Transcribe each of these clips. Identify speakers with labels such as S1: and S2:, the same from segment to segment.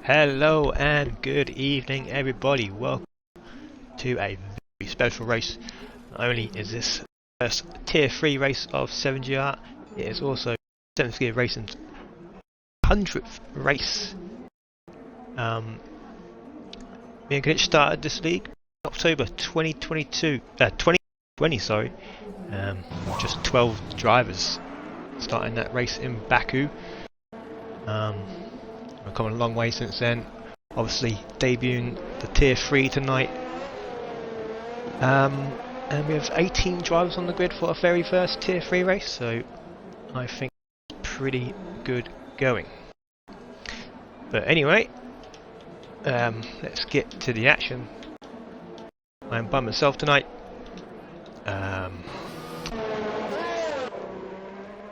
S1: Hello and good evening everybody, welcome to a very special race. Not only is this first tier 3 race of 7GR, it is also 7th Gear Racing's 100th race. Me and Glitch started this league in October 2020, sorry. Just 12 drivers starting that race in Baku. We've come a long way since then, obviously debuting the tier 3 tonight, and we have 18 drivers on the grid for our very first tier 3 race, so I think it's pretty good going. But anyway, let's get to the action. I'm by myself tonight.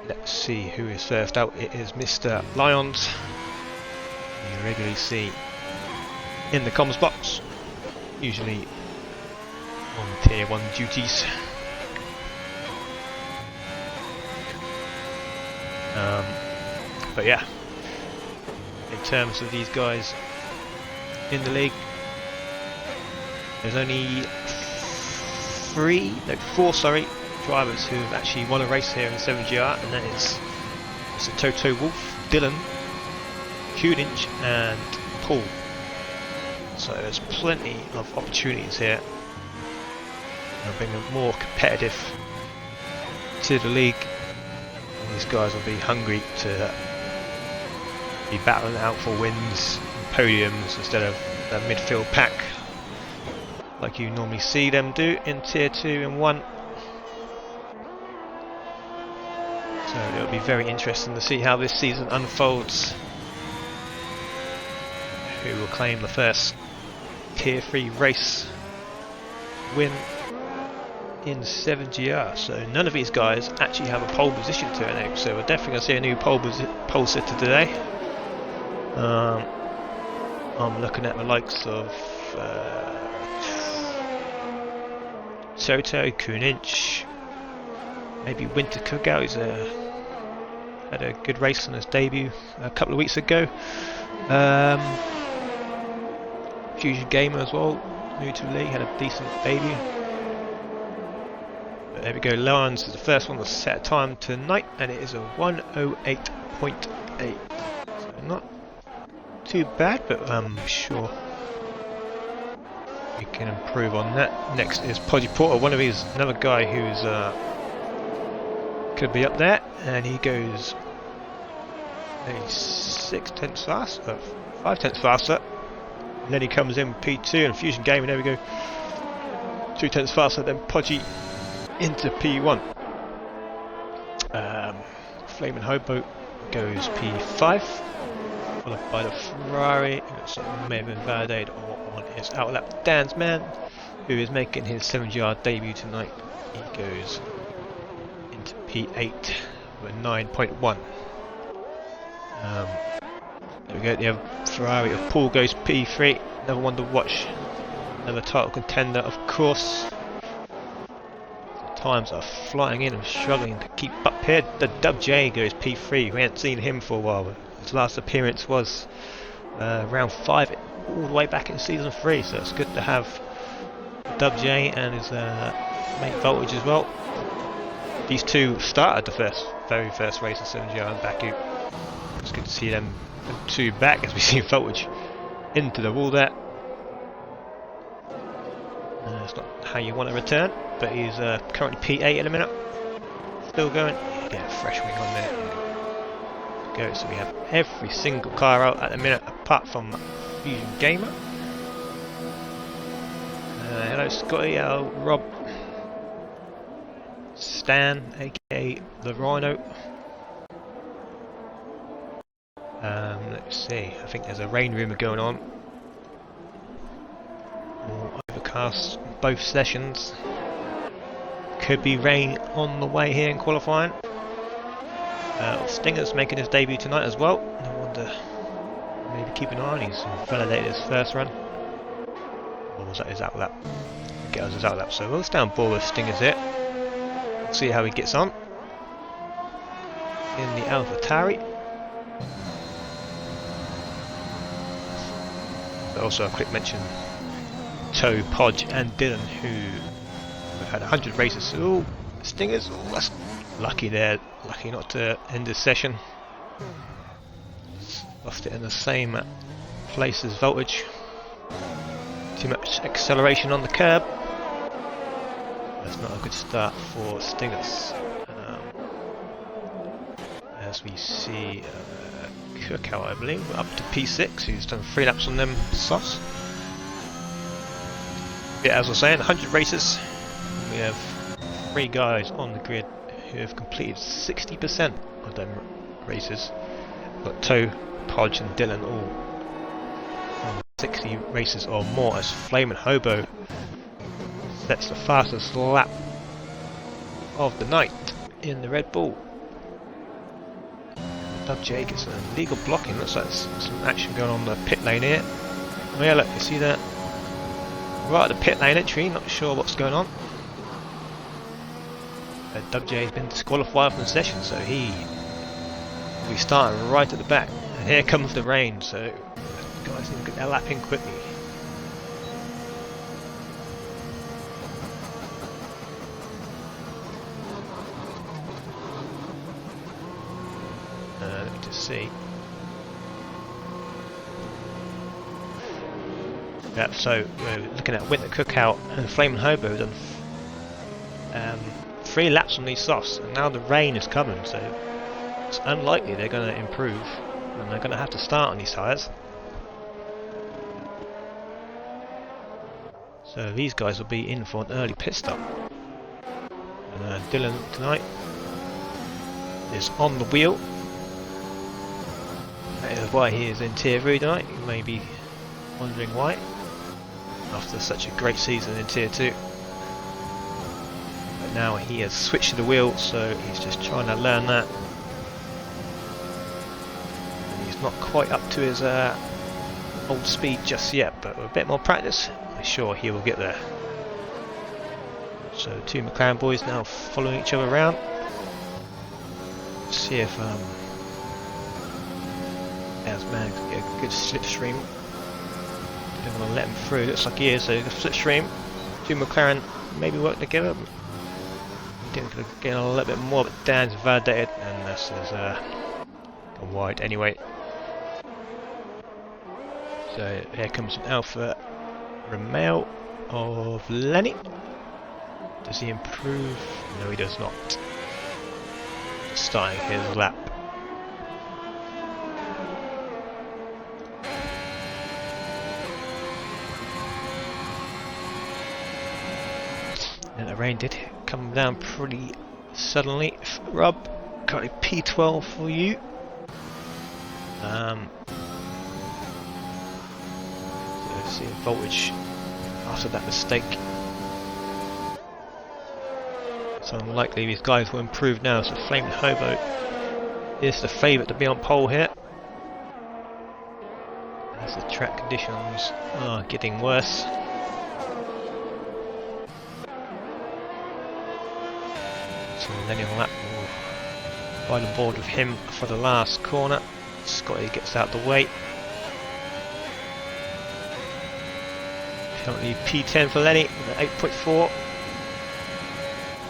S1: Let's see who is first out. It is Mr. Lyons. You regularly see in the comms box, usually on tier 1 duties. But yeah, in terms of these guys in the league, there's only four drivers who have actually won a race here in 7GR, and that is Mr. Toto Wolf, Dylan, Kunich and Paul. So there's plenty of opportunities here. They'll bring them more competitive to the league. And these guys will be hungry to be battling out for wins and podiums instead of the midfield pack like you normally see them do in tier 2 and 1. So it'll be very interesting to see how this season unfolds. Who will claim the first tier 3 race win in 7GR. So none of these guys actually have a pole position to it, so we're definitely going to see a new pole sitter today. I'm looking at the likes of Toto, Kunich, maybe Winter Cookout. He's had a good race on his debut a couple of weeks ago. Fusion Gamer as well, new to the league, had a decent debut. But there we go, Lyons is the first one to set a time tonight, and it is a 108.8. So not too bad, but I'm sure we can improve on that. Next is Podgy Porter, another guy who's could be up there, and he goes a 6/10 faster, 5/10 faster. And then he comes in P2 and Fusion Gaming, there we go, 2/10 faster than Podgy into P1. Flaming Hobo goes P5, followed by the Ferrari, which may have been validated or on his outlap. Dan's Man, who is making his 7GR debut tonight, he goes into P8 with 9.1. There we go, the other Ferrari of Paul goes P3, another one to watch, another title contender of course. The times are flying in and struggling to keep up here. The Dub J goes P3, we haven't seen him for a while. His last appearance was round 5 all the way back in season 3, so it's good to have Dub J and his mate Voltage as well. These two started the very first race of 7GR in Baku. It's good to see them two back as we see Voltage into the wall there. It's not how you want to return, but he's currently P8 at a minute. Still going. Get a fresh wing on there. Go. So we have every single car out at the minute apart from Fusion Gamer. Hello Scotty, Rob, Stan, aka the Rhino. Let's see, I think there's a rain rumour going on. More overcast both sessions. Could be rain on the way here in qualifying. Stinger's making his debut tonight as well. No wonder, maybe keep an eye on. He's validated his first run. Or was that his outlap? Get us his outlap. So we'll stay on board with Stingers here. We'll see how he gets on in the AlphaTauri. But also a quick mention, Toe, Podge and Dylan, who have had 100 races. Ooh, Stingers, ooh, that's lucky there, lucky not to end this session. Lost it in the same place as Voltage. Too much acceleration on the curb. That's not a good start for Stingers. As we see Cookout, I believe, up to P6, who's done 3 laps on them softs. Yeah, as I was saying, 100 races. We have 3 guys on the grid who have completed 60% of them races. We've got Toe, Podge and Dylan all on 60 races or more, as Flamin' Hobo sets the fastest lap of the night in the Red Bull. Dub J gets an illegal blocking. Looks like there's some action going on the pit lane here. Oh yeah, look, you see that? Right at the pit lane entry, not sure what's going on. Dub J has been disqualified from the session, so he will be starting right at the back. And here comes the rain, so guys need to get their lap in quickly. Let me just see. Yeah, so we're looking at Winter Cookout and Flamin' Hobo have done 3 laps on these softs, and now the rain is coming, so it's unlikely they're going to improve, and they're going to have to start on these tyres. So these guys will be in for an early pit stop. And Dylan tonight is on the wheel. That is why he is in Tier 3 tonight. You may be wondering why, after such a great season in Tier 2. But now he has switched to the wheel, so he's just trying to learn that. And he's not quite up to his old speed just yet, but with a bit more practice, I'm sure he will get there. So 2 McLaren boys now following each other around. See if Asman can get a good slipstream. Don't want to let him through. Looks like he is. So the slipstream. 2 McLaren maybe work together. I think we could get a little bit more, but Dan's validated, and this is a wide anyway. So here comes an Alfa Romeo of Lenny. Does he improve? No, he does not. Starting his lap. And the rain did come down pretty suddenly. Rob, currently P12 for you. So let's see Voltage after that mistake. It's unlikely these guys will improve now, so Flamin' Hobo is the favourite to be on pole here. As the track conditions are getting worse. So Lenny on lap will ride on board with him for the last corner. Scotty gets out the way. Currently P10 for Lenny, 8.4.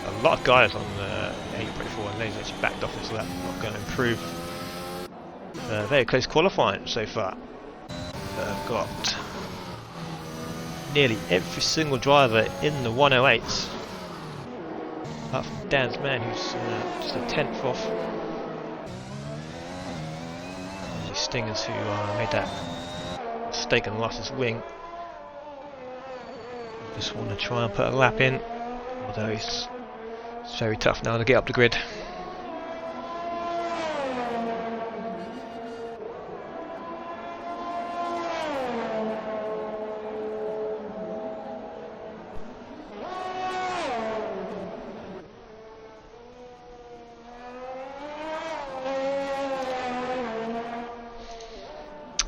S1: A lot of guys on the 8.4, and Lenny's actually backed off his lap, not going to improve. Very close qualifying so far. I've got nearly every single driver in the 108s. Apart from Dan's man, who's just a 10th off. And the Stingers, who made that mistake and lost his wing. Just want to try and put a lap in, although it's very tough now to get up the grid.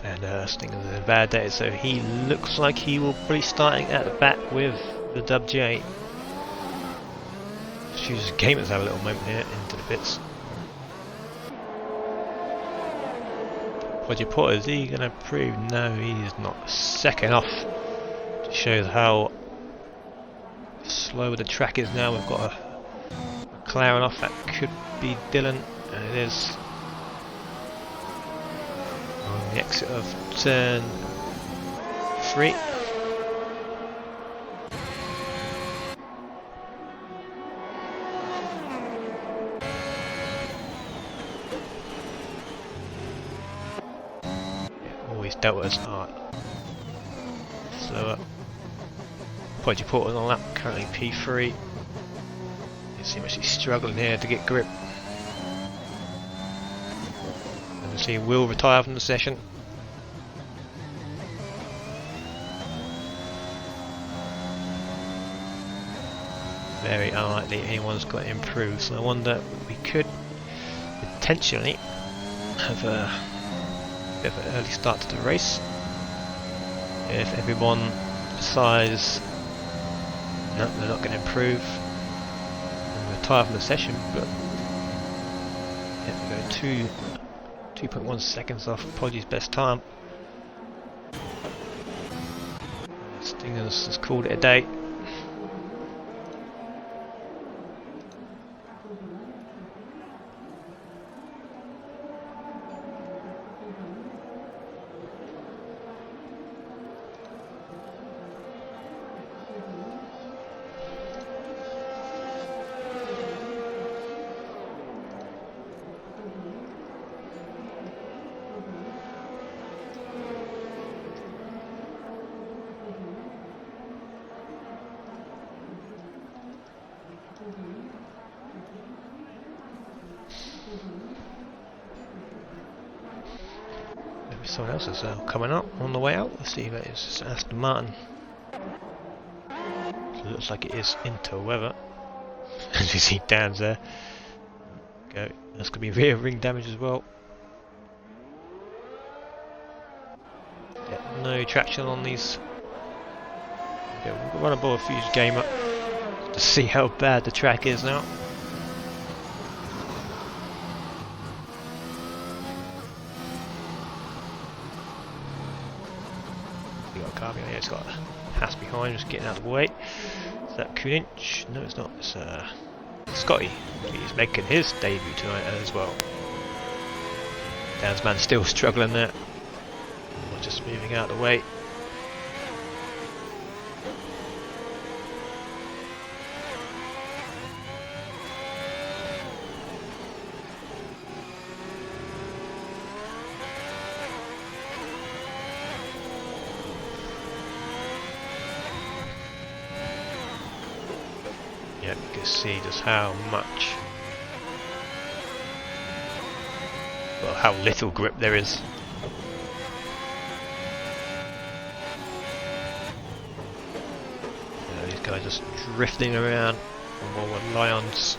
S1: And Stingers is a bad day, so he looks like he will be starting at the back with the Dub J. Choose Gamers have a little moment here into the pits. Roger Porter, is he going to improve? No, he is not. Second off. It shows how slow the track is now. We've got a McLaren off. That could be Dylan, and it is on the exit of turn 3. Always deltas are slower. Podgy Porter's on lap, currently P3. You see much he's struggling here to get grip. And we see Will retire from the session. Very unlikely anyone's got to improve, so I wonder we could potentially have a bit of an early start to the race if everyone decides no, they're not going to improve and retire from the session. But yeah, we go 2.1 seconds off Podgy's best time. Stingers has called it a day. Maybe someone else is coming up on the way out. Let's see if it is Aston Martin. So it looks like it is interweather. As you see Dan's there. Go. That's going to be rear ring damage as well. Yeah, no traction on these. Yeah, we'll run aboard a Fuse Gamer to see how bad the track is now. It's got Haas behind, just getting out of the way. Is that Kunich? No, it's not. It's Scotty. He's making his debut tonight as well. Dan's man still struggling there. Just moving out of the way. You can see just how much, well, how little grip there is. These guys just drifting around on Lions.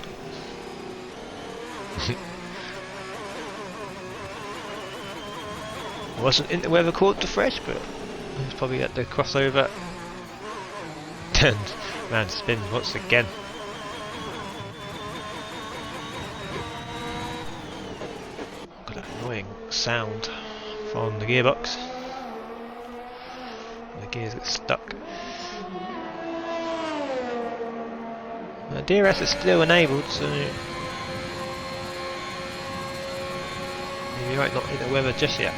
S1: Wasn't interweather caught to fresh, but it's probably at the crossover. And man spins once again. Sound from the gearbox. The gears get stuck. The DRS is still enabled, so maybe right, not in the weather just yet.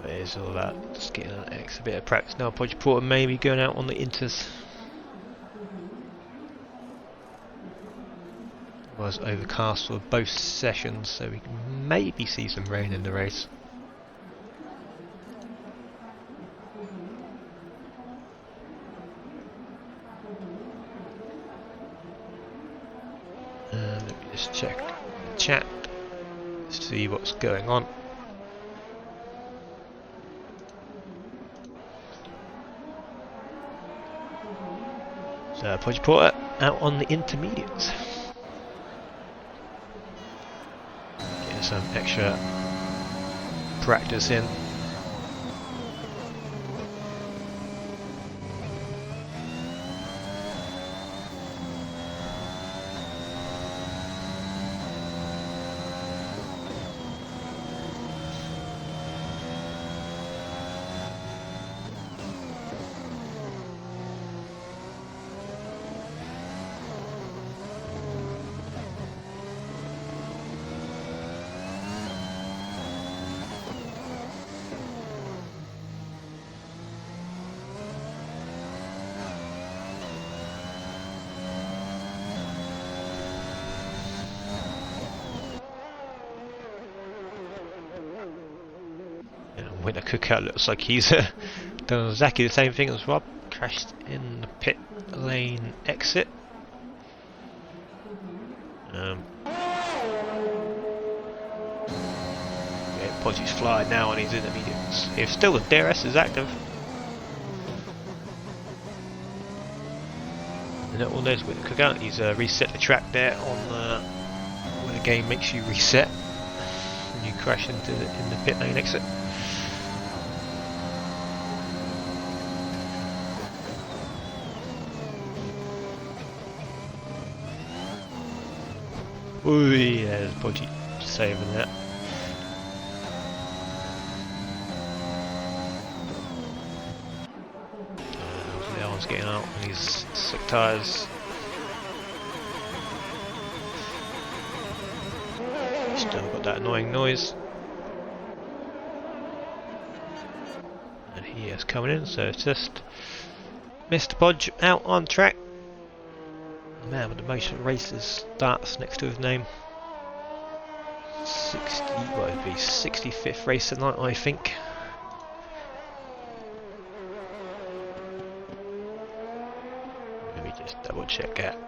S1: But it's all about just getting an extra bit of practice now. Podgy Porter maybe going out on the inters. Was overcast for both sessions, so we can maybe see some rain in the race. Let me just check the chat to see what's going on. So Podgy Porter out on the intermediates. Some extra practice in. Winter Cookout looks like he's done exactly the same thing as Rob. Crashed in the pit lane exit. Yeah, Podgy's flying now and he's in the mediums. If still the DRS is active. And all knows with the Cookout, he's reset the track there on when the game makes you reset when you crash in the pit lane exit. Ooh, yeah, there's Podgy saving that. Leon's getting out on his slick tyres. Still got that annoying noise. And he is coming in, so it's just Mr. Podge out on track. The man with the most races starts next to his name. 65th race tonight, I think. Let me just double check that.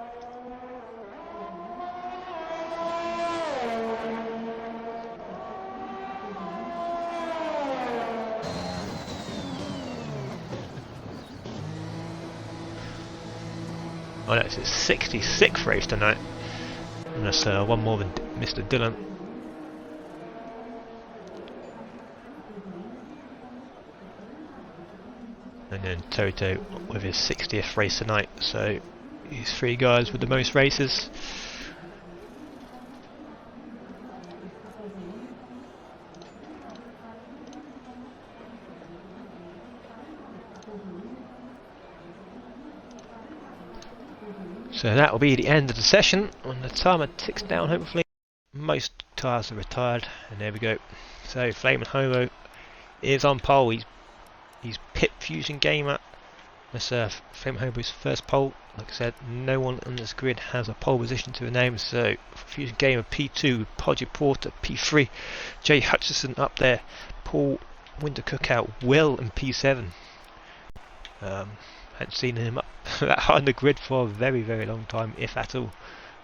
S1: Oh no, it's his 66th race tonight. And that's one more than Mr. Dillon. And then Toto with his 60th race tonight. So these three guys with the most races. So that will be the end of the session. When the timer ticks down, hopefully most tyres are retired, and there we go. So Flaming Homo is on pole. He's Pit Fusion Gamer. That's Flaming Homo's first pole. Like I said, no one on this grid has a pole position to a name. So Fusion Gamer P2, Podgy Porter P3, Jay Hutchison up there, Paul Winter Cookout, Will and P7. Hadn't seen him up that high on the grid for a very, very long time, if at all.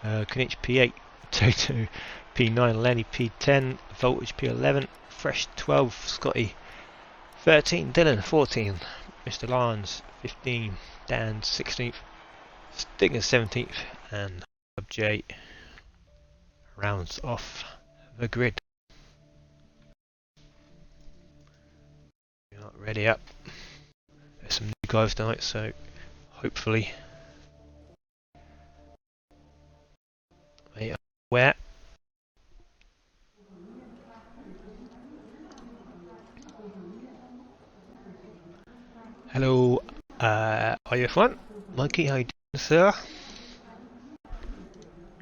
S1: Knight P8, Toto P9, Lenny P10, Voltage P11, Fresh 12, Scotty 13, Dylan 14, Mr. Lyons 15, Dan 16th, Stinger 17th, and J rounds off the grid. You're not ready up. There's some new guys tonight, so hopefully they are aware. Hello, IF1, Mikey, how you doing, sir?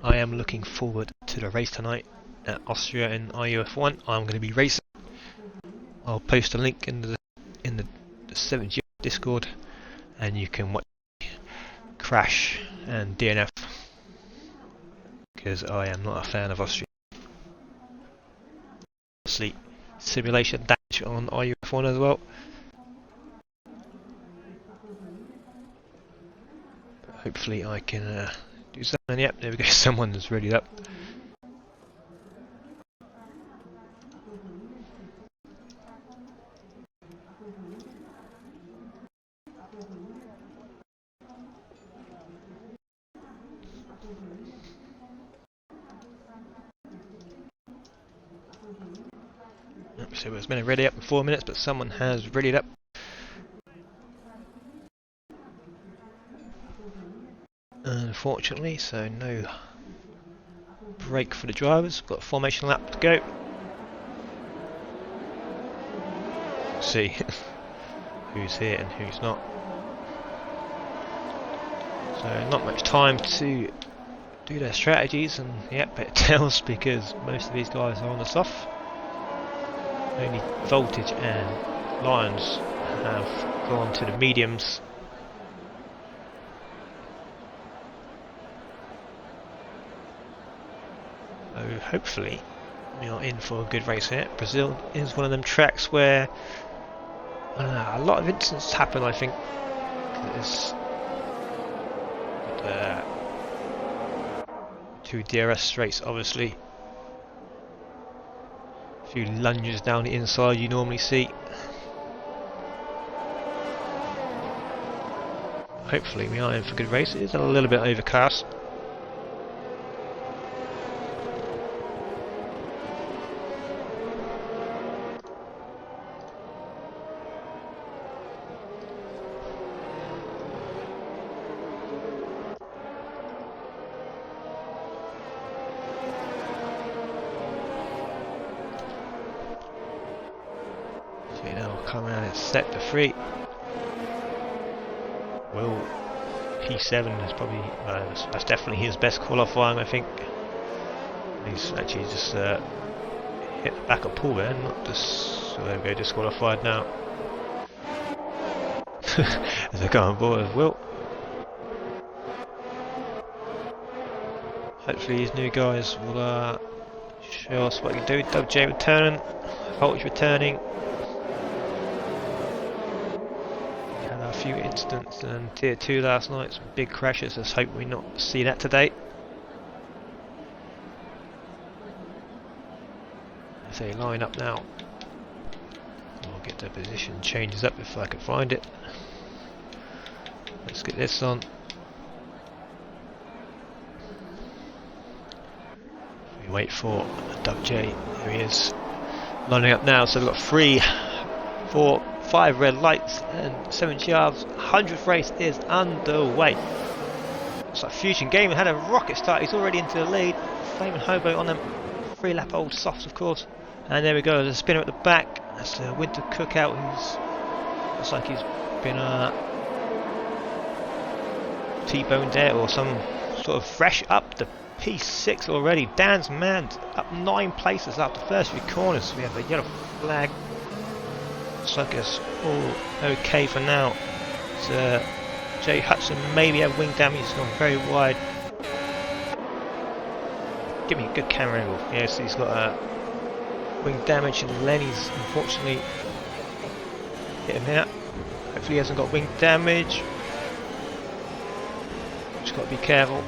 S1: I am looking forward to the race tonight at Austria in IUF1. I'm going to be racing. I'll post a link in the 7G Discord, and you can watch crash and DNF, because I am not a fan of Austria. Obviously, simulation dash on IUF1 as well. But hopefully I can do something. And yep, there we go, someone is ready up. So it's been ready up in 4 minutes, but someone has readied up. Unfortunately, so no break for the drivers. Got a formation lap to go. See who's here and who's not. So not much time to do their strategies, and yep, it tells because most of these guys are on the soft. Only Voltage and Lions have gone to the mediums. So hopefully We are in for a good race here. Brazil is one of them tracks where a lot of incidents happen, I think. There's two DRS straights, obviously. A few lunges down the inside you normally see. Hopefully we are in for good race. It is a little bit overcast. So now we'll come around and set the free. Will P7 is probably that's definitely his best qualifying, I think. He's actually just hit the back of Paul there, not just, so there we go, disqualified now. As they go on board as Will. Hopefully these new guys will show us what you can do. WJ returning, Voltage returning. Had a few incidents in Tier 2 last night, some big crashes. Let's hope we not see that today. As they line up now, we'll get their position changes up if I can find it. Let's get this on. We wait for Doug J. Here he is, lining up now. So we've got 3, 4, 5 red lights and 7 yards. 100th race is underway. Looks like Fusion Gaming had a rocket start. He's already into the lead. Flaming Hobo on them 3-lap old softs, of course. And there we go. There's a spinner at the back. That's Winter Cookout, who's looks like he's been T-boned there, or some sort of fresh up the P6 already. Dan's man up 9 places after the first 3 corners. We have a yellow flag. Looks like it's all okay for now. It's, Jay Hudson maybe have wing damage. He's gone very wide. Give me a good camera angle. Yes, he's got wing damage, and Lenny's unfortunately hit him out. Hopefully he hasn't got wing damage. Just got to be careful.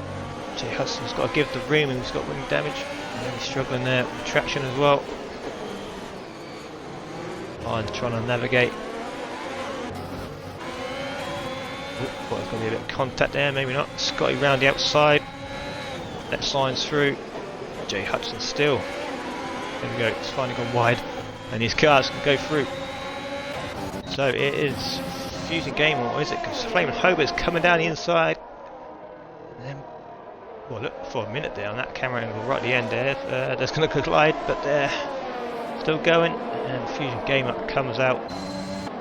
S1: Jay Hudson's got to give the room, and he's got wing damage. And he's struggling there with traction as well. I'm trying to navigate. Thought there's going to be a bit of contact there, maybe not. Scotty round the outside. Left sign's through. Jay Hudson still. There we go, it's finally gone wide. And these cars can go through. So it is Fusion Game, or is it? Because Flaming Hobo's coming down the inside. And then, well, look, for a minute there on that camera angle right at the end there. There's going to collide, but they're still going. And Fusion Game Up comes out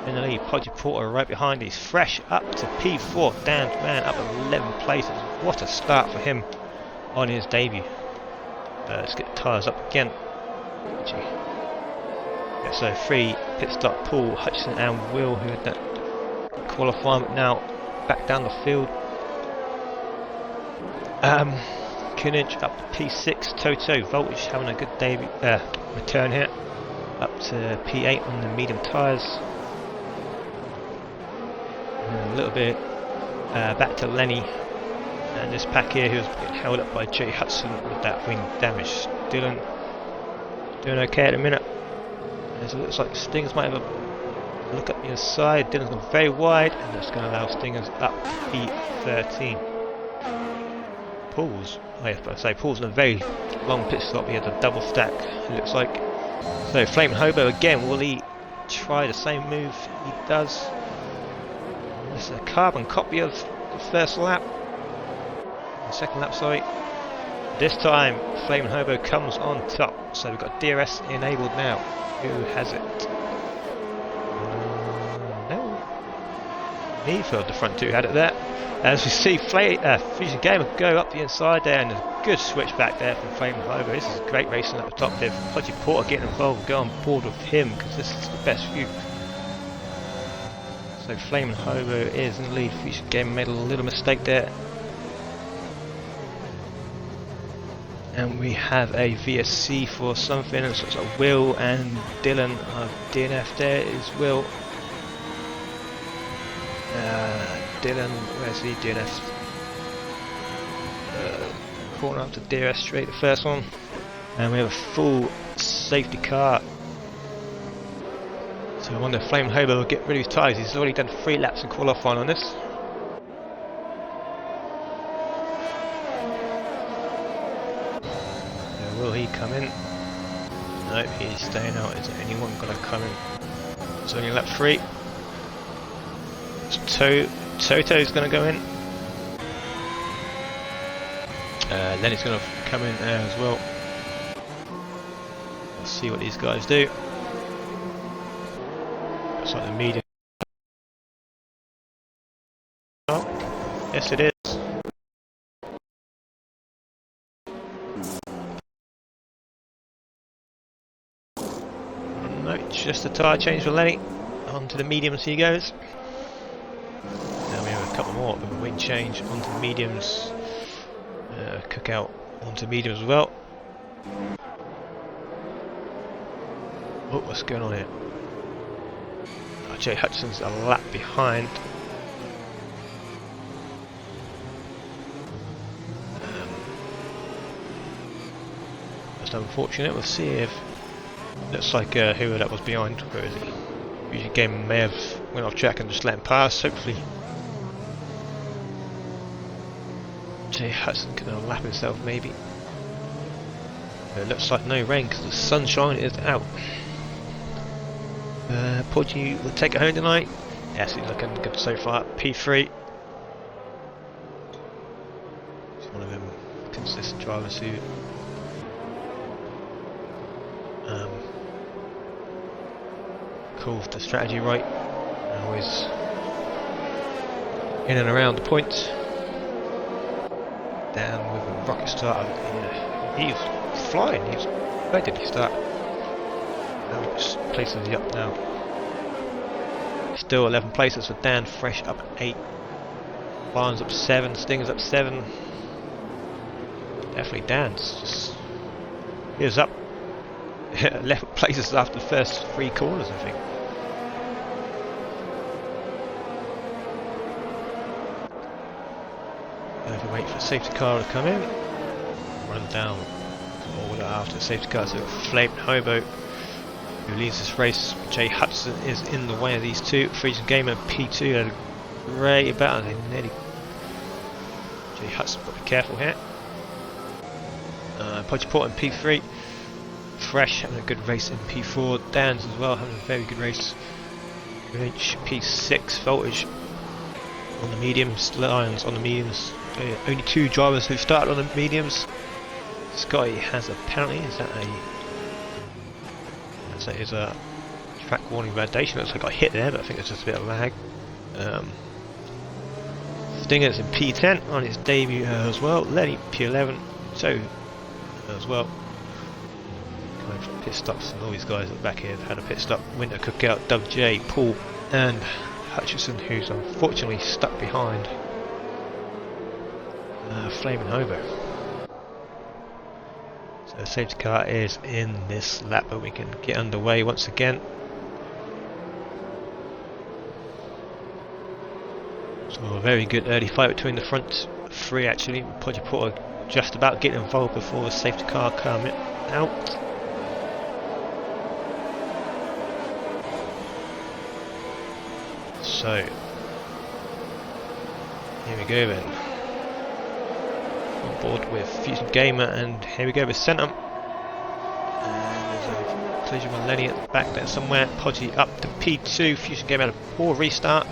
S1: in the lead. Podgy Porter right behind. He's fresh up to P4. Dan man up 11 places. What a start for him on his debut. Let's get the tyres up again. Yeah, so 3 pit stop, Paul, Hutchison and Will, who had that qualifying, but now back down the field. Kunich up to P6, Toto, Voltage having a good debut, return here, up to P8 on the medium tyres. And a little bit back to Lenny, and this pack here who was getting held up by Jay Hudson with that wing damage. Dylan doing okay at the minute. As it looks like Stingers might have a look up the inside. Dylan's gone very wide, and that's going to allow Stingers up to P13. Paul's, Paul's in a very long pit stop. He had a double stack, it looks like. So Flaming Hobo again, will he try the same move he does? This is a carbon copy of the first lap. The second lap, sorry. This time, Flaming Hobo comes on top, so we've got DRS enabled now. Who has it? No. Nefield, the front 2 had it there. As we see Fusion Gamer go up the inside there, and a good switch back there from Flaming Hobo. This is great racing at the top there. Podgy Porter getting involved, go on board with him, because this is the best view. So Flaming Hobo is in the lead. Fusion Gamer made a little mistake there. And we have a VSC for something, and so it's like Will and Dylan are DNF. There is Will. Dylan, where's he? DNF. Corner up to DRS straight, the first one. And we have a full safety car. So I wonder if Flaming Hobo will get rid of his tyres. He's already done 3 laps in qualifying on this. Will he come in? Nope, he's staying out. Is there anyone going to come in? It's only lap 3. Toto's going to go in. Lenny's going to come in there as well. Let's see what these guys do. It's like the medium. Oh, yes it is. No, just a tyre change for Lenny. Onto the mediums he goes. Now we have a couple more of a wing change onto the mediums. Cookout onto mediums as well. Oh, what's going on here? Oh, Jay Hutchison's a lap behind. That's unfortunate. We'll see if looks like who that was behind. Where is he? Usually game may have went off track and just let him pass. Hopefully Jay Hudson can lap himself maybe. It looks like no rain because the sunshine is out. Podgy will take it home tonight. Yes, he's looking good so far. P3. He's one of them consistent drivers who calls the strategy right. Always in and around the point. Down with a rocket start. He was flying. Where did he start? Which places is he up now? Still 11 places for Dan. Fresh up 8. Barnes up 7. Stingers up 7. Definitely Dan's just. He was up 11 places after the first 3 corners, I think. Have to wait for the safety car to come in. Run down order after the safety car. So Flaming Hobo, who leads this race. Jay Hudson is in the way of these two. Freezing Gamer P2 had a great battle. They nearly. Jay Hudson, got to be careful here. Podgy Port in P3. Fresh having a good race in P4. Dan's as well having a very good race. P6 Voltage on the mediums. Lions on the mediums. Only 2 drivers who started on the mediums. Scotty has a penalty. Is that a track warning validation? Looks like I got hit there, but I think it's just a bit of lag. Stinger's in P10 on his debut as well. Lenny P11, so as well. Going for pit stops, and all these guys at the back here have had a pit stop. Winter Cookout, Doug J, Paul, and Hutchison, who's unfortunately stuck behind Flaming Hobo. So the safety car is in this lap, but we can get underway once again. So a very good early fight between the front 3 actually. Podgy Porter just about getting involved before the safety car came out. So here we go then. On board with Fusion Gamer, and here we go with Centum. And there's a collision with Lenny at the back there somewhere. Podgy up to P2. Fusion Gamer had a poor restart.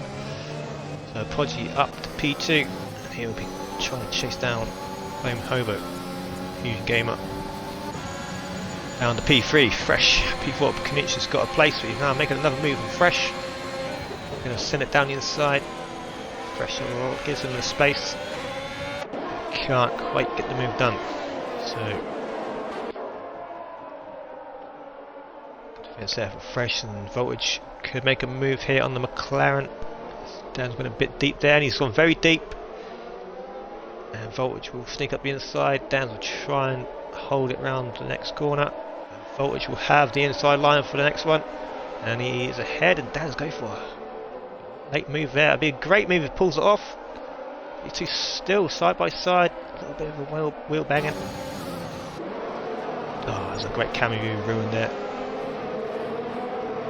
S1: So Podgy up to P2. And he'll be trying to chase down Flaming Hobo. Fusion Gamer down to P3. Fresh. P4 Knich's has got a place, but he's now making another move on Fresh. Going to send it down the inside. Fresh gives him the space. Can't quite get the move done. So defense there for Fresh, and Voltage could make a move here on the McLaren. Dan's went a bit deep there, and he's gone very deep. And Voltage will sneak up the inside. Dan will try and hold it round the next corner. Voltage will have the inside line for the next one, and he is ahead, and Dan's go for a late move there. It'd be a great move if he pulls it off. These two still side by side, a little bit of a wheel banging. Oh, there's a great cameo ruined there.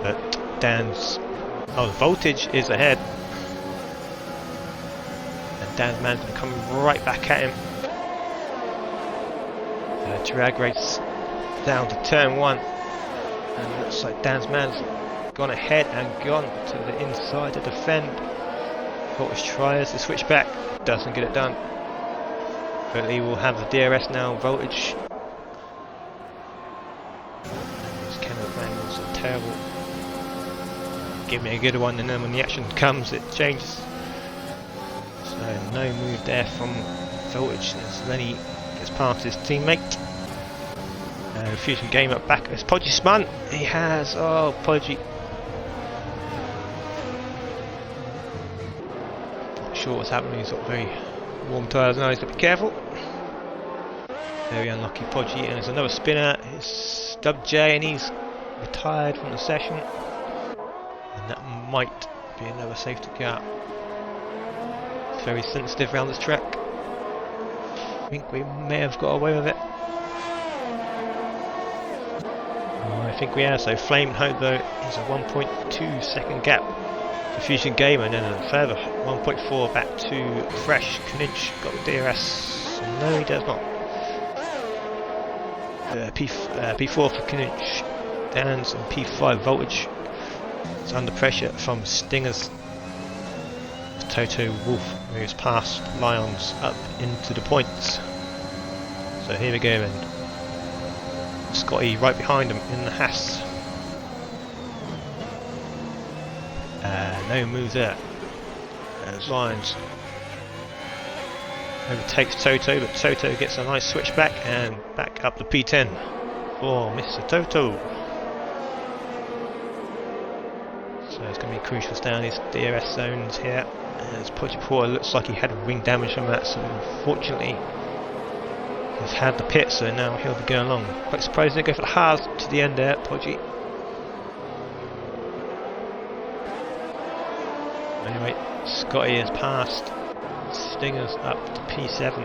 S1: But Dan's the Voltage is ahead, and Dan's man's going to come right back at him. Drag race down to turn 1, and it looks like Dan's man's gone ahead and gone to the inside to defend. Voltage tries to switch back, doesn't get it done. But he will have the DRS now. Voltage. These camera angles are terrible. Give me a good one, and then when the action comes, it changes. So no move there from Voltage as Lenny gets past his teammate. Fusion Gamer back as Podgy spun. He has, Podgy. Not sure what's happening. He's got very warm tyres now. He's got to be careful. Very unlucky Podgy, and there's another spinner. It's Dub J, and he's retired from the session. And that might be another safety car. It's very sensitive around this track. I think we may have got away with it. I think we are. So Flame Hobo is a 1.2 second gap for Fusion Gamer, and then a further 1.4 back to Fresh. Kninch got the DRS. No, he does not. P4 for Kninch. Dan's and P5 Voltage. It's under pressure from Stingers. Toto Wolf moves past Lions up into the points. So here we go, and Scotty right behind him in the Haas. No move there. As Lions overtakes Toto, but Toto gets a nice switch back and back up to P10 for Mr. Toto. So it's going to be crucial to stay on these DRS zones here. As Podgy Porter looks like he had wing damage from that, so unfortunately he's had the pit, so now he'll be going along. Quite surprised they go for the Haas to the end there, Podgy. Anyway, Scotty has passed Stingers up to P7.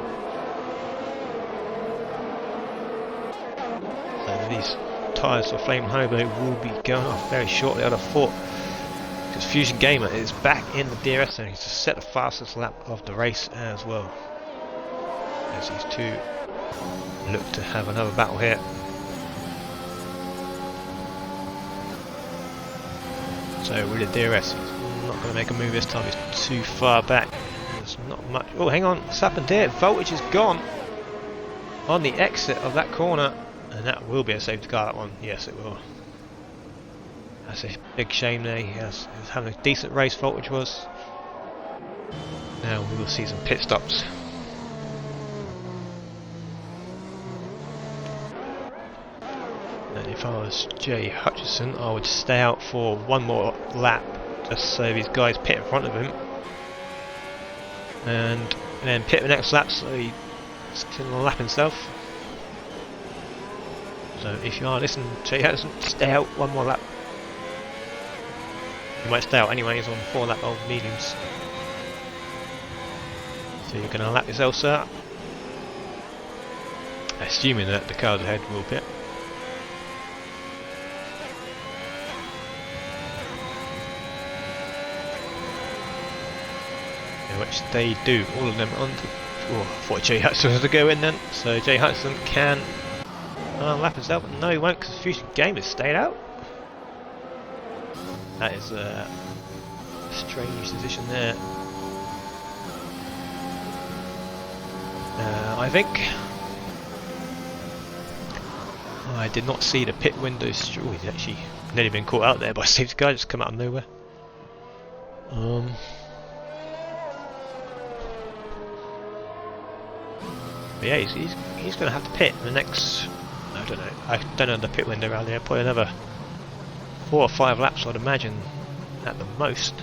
S1: So these tyres for Flame Hobo will be going off very shortly, I'd have thought. Because Fusion Gamer is back in the DRS zone. He's just set the fastest lap of the race as well. As these two look to have another battle here. So with the DRS, he's not going to make a move this time. He's too far back. There's not much. Oh, hang on, what's happened here? Voltage is gone on the exit of that corner, and that will be a safety car. That one, yes, it will. That's a big shame there. He was having a decent race, Voltage was. Now we will see some pit stops. And if I was Jay Hutchison, I would stay out for one more lap, just so these guys pit in front of him, and then pit the next lap so he can lap himself. So if you are listening to Jay Hutchison, stay out one more lap. You might stay out anyways on 4 lap old mediums. So you're going to lap yourself, sir. Assuming that the cars ahead will pit. In which they do, all of them on the... Oh, I thought Jay Hudson was to go in then. So Jay Hudson can lap himself, but no he won't, because Fusion Gamer stayed out. That is a strange decision there. I think I did not see the pit windows. Oh, he's actually nearly been caught out there by a safety car, just come out of nowhere. But yeah, he's going to have to pit in the next. I don't know the pit window around there. Probably another 4 or 5 laps, I'd imagine, at the most.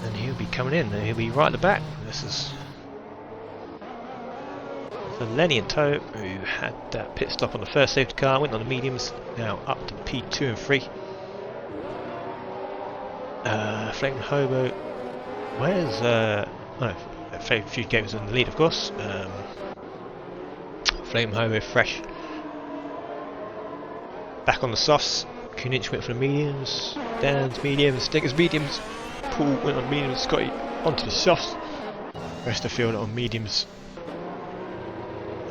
S1: And he'll be coming in, and he'll be right at the back. This is for Lenny and Toe, who had that pit stop on the first safety car, went on the mediums, now up to P2 and 3. Flame Hobo, where's a few games in the lead, of course. Flame Hobo fresh. Back on the softs. Kunich went for the mediums. Dan's mediums. Stinger's mediums. Paul went on mediums. Scotty onto the softs. Rest of the field on mediums.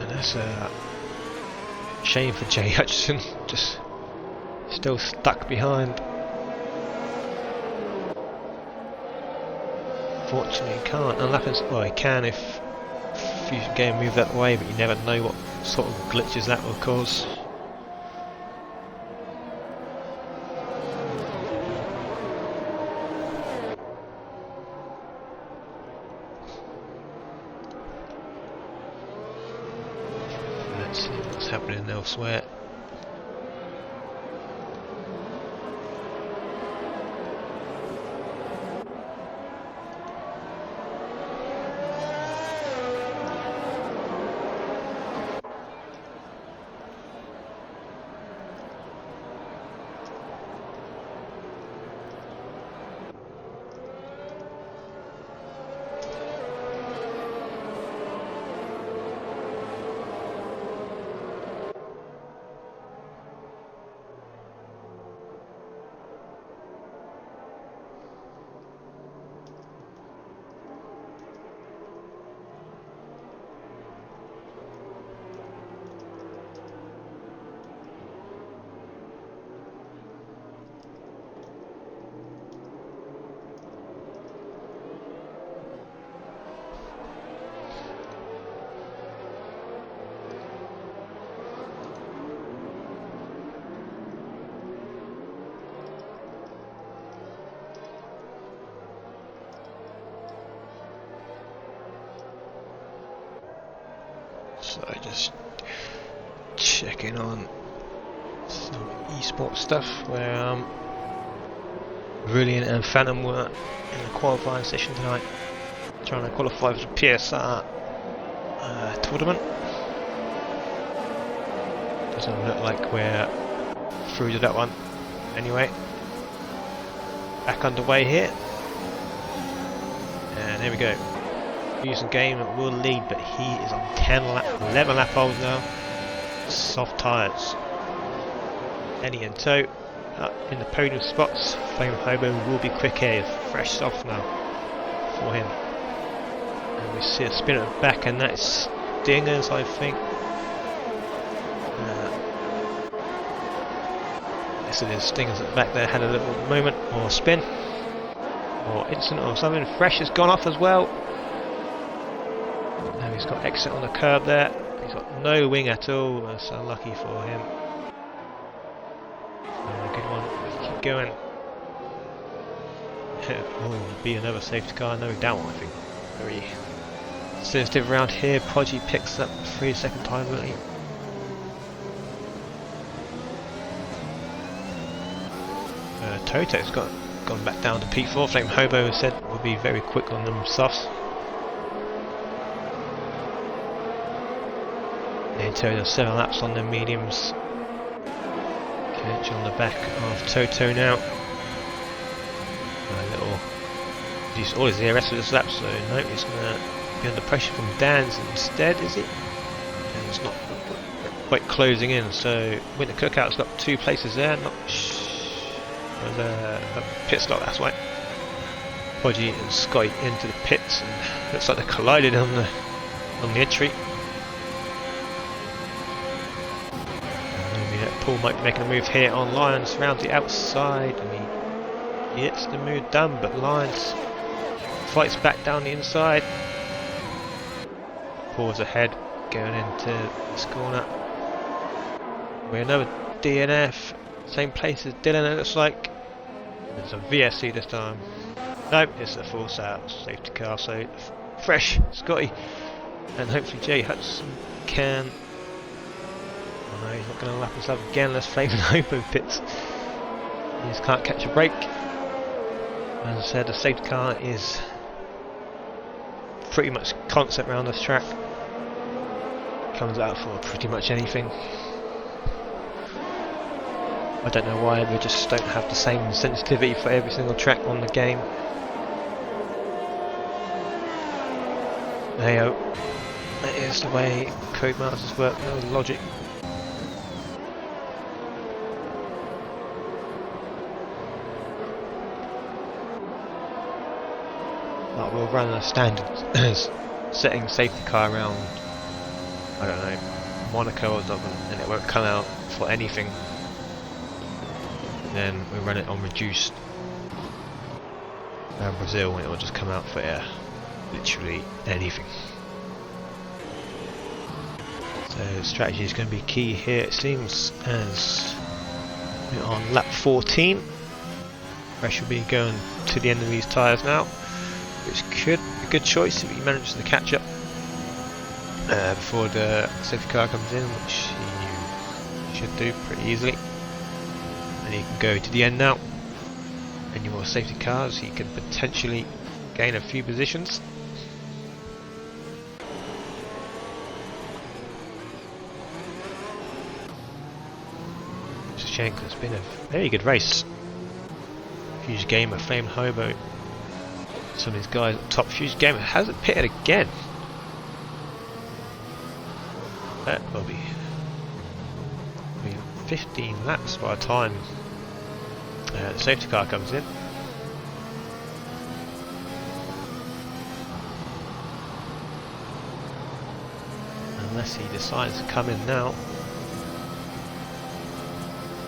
S1: And that's a shame for Jay Hutchison. Just still stuck behind. Fortunately, he can't unlap his. Well, he can if you can move that way, but you never know what sort of glitches that will cause. Let's see what's happening elsewhere. So just checking on some esports stuff where Brilliant and Phantom were in the qualifying session tonight, trying to qualify for the PSR tournament. Doesn't look like we're through to that one. Anyway, back underway here, and here we go. Using game will lead, but he is on 11 lap holes now. Soft tyres. Lenny and Toe up in the podium spots. Flame Hobo will be quick here, fresh soft now for him. And we see a spin at the back, and that's Stingers, I think. Yes, it is Stingers at the back there. Had a little moment or spin or incident or something. Fresh has gone off as well. Now he's got exit on the curb there. He's got no wing at all. That's unlucky for him. Good one. Keep going. Oh, be another safety car, no doubt. I think very sensitive around here. Podgy picks up 3-second time early. Toto's gone back down to P4. Flame Hobo said will be very quick on them softs. Toto 7 laps on the mediums. Catch on the back of Toto now. He's all his DRS for this lap, so no, he's going to be under pressure from Dan's instead, is it? And it's not quite closing in, so Winter Cookout's got 2 places there. Not there's a pit stop, that's right. Podgy and Scotty into the pits, and looks like they collided on the entry. Paul might be making a move here on Lyons around the outside, and he hits the move done, but Lyons fights back down the inside. Paul's ahead going into this corner. We're another DNF, same place as Dylan, it looks like. It's a VSC this time. Nope, it's a force out safety car, so fresh Scotty, and hopefully Jay Hudson can. Oh no, he's not going to lap himself again. Let's Flame Hobo pits. He just can't catch a break. As I said, the safety car is pretty much constant around this track. Comes out for pretty much anything. I don't know why they just don't have the same sensitivity for every single track on the game. Heyo, that is the way Codemasters work, no logic. But we'll run a standard setting safety car around, I don't know, Monaco or something, and it won't come out for anything. Then we run it on reduced around Brazil, and it will just come out for literally anything. So strategy is going to be key here, it seems, as we're on lap 14. Pressure will be going to the end of these tyres now, which could be a good choice if he manages to catch up before the safety car comes in, which he should do pretty easily. And he can go to the end now. Any more safety cars, he can potentially gain a few positions. It's a shame because it's been a very good race. Huge Gamer, Flame Hobo, some of these guys at the top. Huge Gamer hasn't pitted again. That will be 15 laps by the time the safety car comes in. Unless he decides to come in now.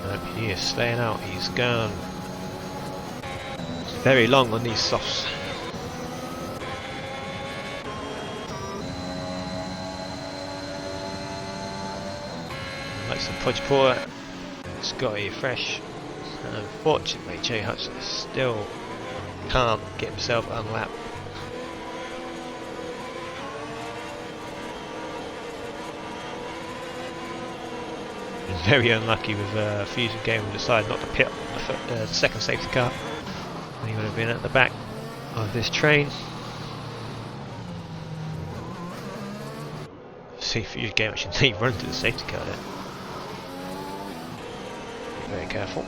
S1: Nope, he is staying out. He's gone. It's very long on these softs. Like some Podge Pour, Scotty fresh. Unfortunately, Jay Hudson still can't get himself unlapped. He's very unlucky with Fusion Gamer decided not to pit the second safety car. He would have been at the back of this train. See, Fusion Gamer actually run to the safety car there. Be very careful.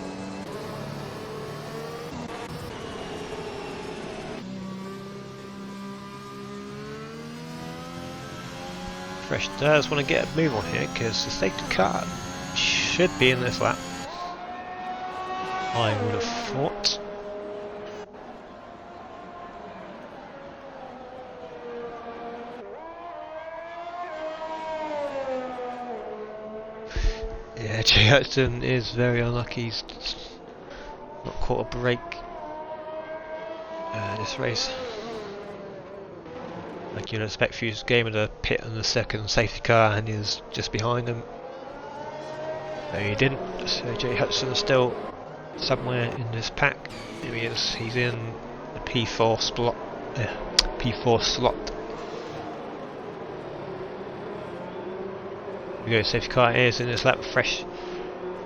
S1: Fresh does want to get a move on here because the safety car should be in this lap. I would have thought. Yeah, Jay Hudson is very unlucky. He's not caught a break this race. Like you'd expect Fuse Gamer to pit on the second safety car, and he's just behind him. No, he didn't. So Jay Hudson is still somewhere in this pack. Here he is. He's in the P4 slot. P4 slot. Here we go. Safety car is in this lap. Fresh,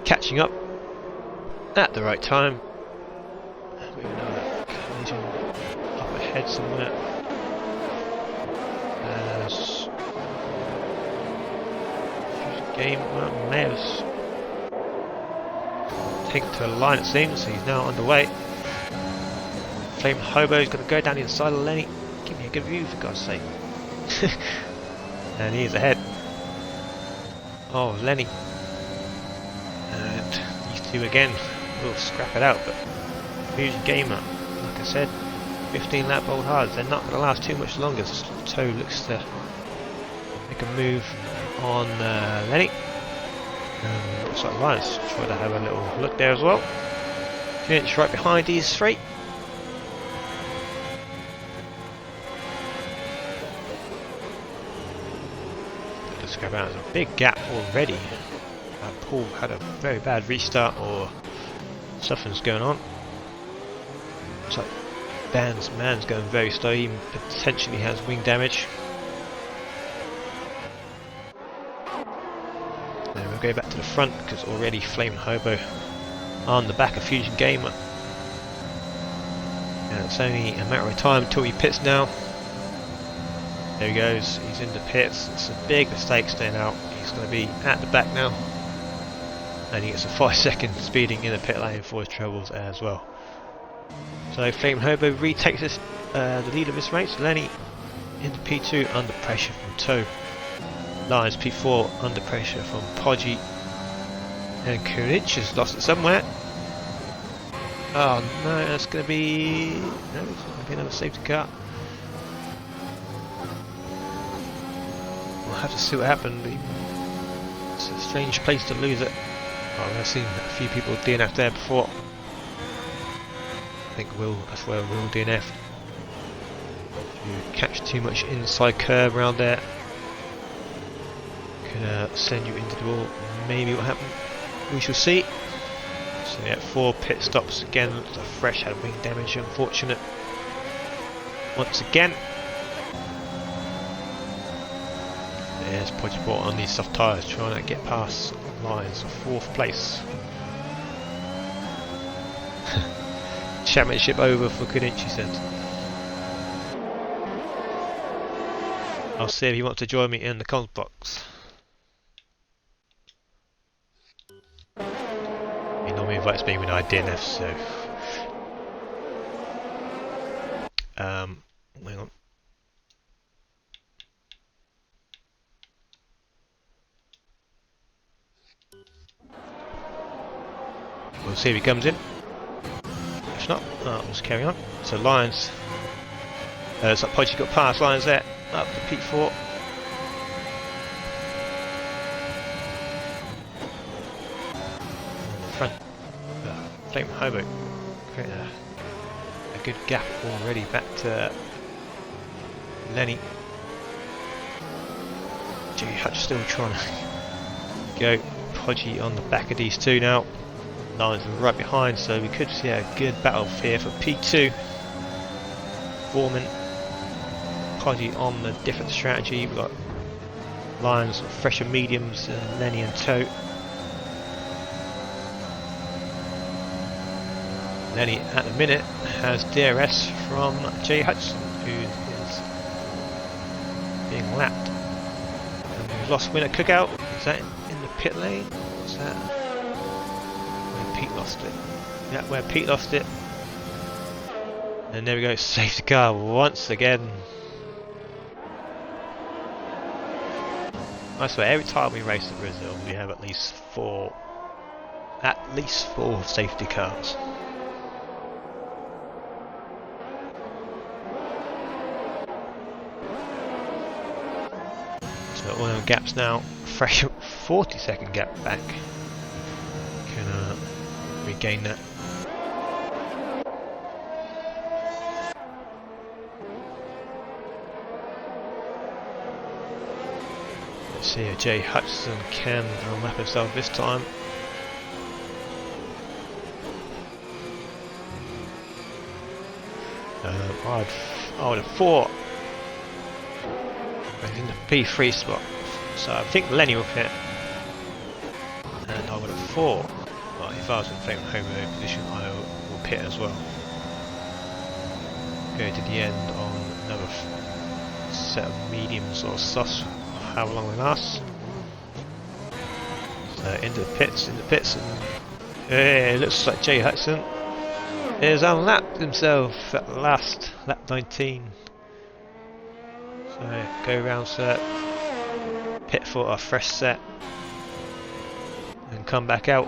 S1: catching up at the right time. We have another collision up ahead somewhere. Game may have taken to a line, it seems, so he's now underway. Flame Hobo is going to go down the inside of Lenny. Give me a good view, for God's sake. And he is ahead. Oh, Lenny. And these two again will scrap it out, but Fusion Gamer, like I said, 15 lap old hards, they're not going to last too much longer. Toe looks to make a move on Lenny. Looks like Ryan's trying to have a little look there as well. Finch right behind these three. Let's go out. There's a big gap already. Paul had a very bad restart, or something's going on. Looks like man's going very slow. He potentially has wing damage. Then we'll go back to the front because already Flame Hobo on the back of Fusion Gamer. And it's only a matter of time until he pits now. There he goes, he's in the pits. It's a big mistake staying out. He's going to be at the back now. And he gets a 5-second speeding in the pit lane for his troubles as well. So Flame Hobo retakes this, the lead of this race. Lenny into P2 under pressure from Toe. Lions P4 under pressure from Podgy. And Kunich has lost it somewhere. Oh no, that's going to be... No, it's going to be another safety car. We'll have to see what happened. It's a strange place to lose it. Oh, I've seen a few people DNF there before. I think that's where Will DNF. You catch too much inside curve around there, could send you into the wall. Maybe what happened, we shall see. So yeah, 4 pit stops again. Looks like Fresh had wing damage, unfortunate. Once again. There's Podgeport on these soft tyres, trying to get past Lions for 4th place. Championship over for Kunich, he said. I'll see if he wants to join me in the comms box. He normally invites me when I DNF, so... hang on. We'll see if he comes in. If not, I'll just carry on. So Lions, it's like Podgy got past Lions there, up to P4. Front, Flame Hobo, create a good gap already back to Lenny. J Hutch still trying to go. Podgy on the back of these two now. Lions are right behind, so we could see a good battle here for P2. Foreman, Podgy on the different strategy. We've got Lions, fresher mediums, and Lenny and Toe. Lenny at the minute has DRS from Jay Hudson, who is being lapped. And we've lost Winner Cookout. Is that in the pit lane? What's that? Pete lost it. Yeah, where Pete lost it. And there we go, safety car once again. I swear, every time we race in Brazil, we have at least four safety cars. So all them gaps now, fresh 40-second gap back. Can regain that. Let's see if Jay Hutchison can unlap himself this time. I would have thought in the P3 spot, so I think Lenny will pit, and I would have thought, well, if I was in Flame Hobo position, I will pit as well. Go to the end on another set of mediums or softs, how long they last. So into the pits, and it looks like Jay Hudson has unlapped himself at last, lap 19. So go round set, pit for a fresh set, and come back out.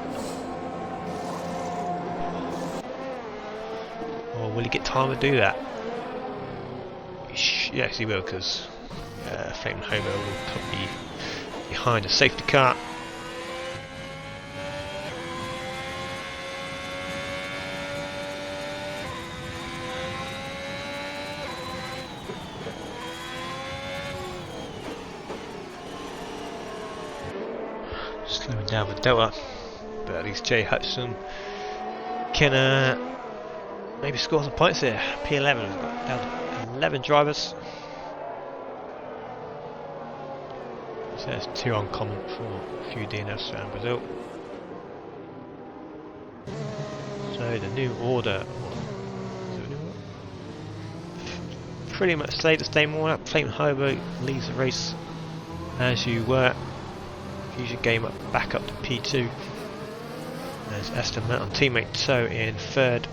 S1: Or will he get time to do that? Yes, he will, because Flame Hobo will be behind a safety car. Slowing down with Delta, but at least Jay Hudson can maybe score some points here. P11, we've got down to 11 drivers. So there's 2 uncommon for a few DNFs around Brazil. So the new order, pretty much stayed the same order. Flaming Hobo leads the race as you were. Fusion Gamer back up to P2. There's Aston Martin teammate So in third.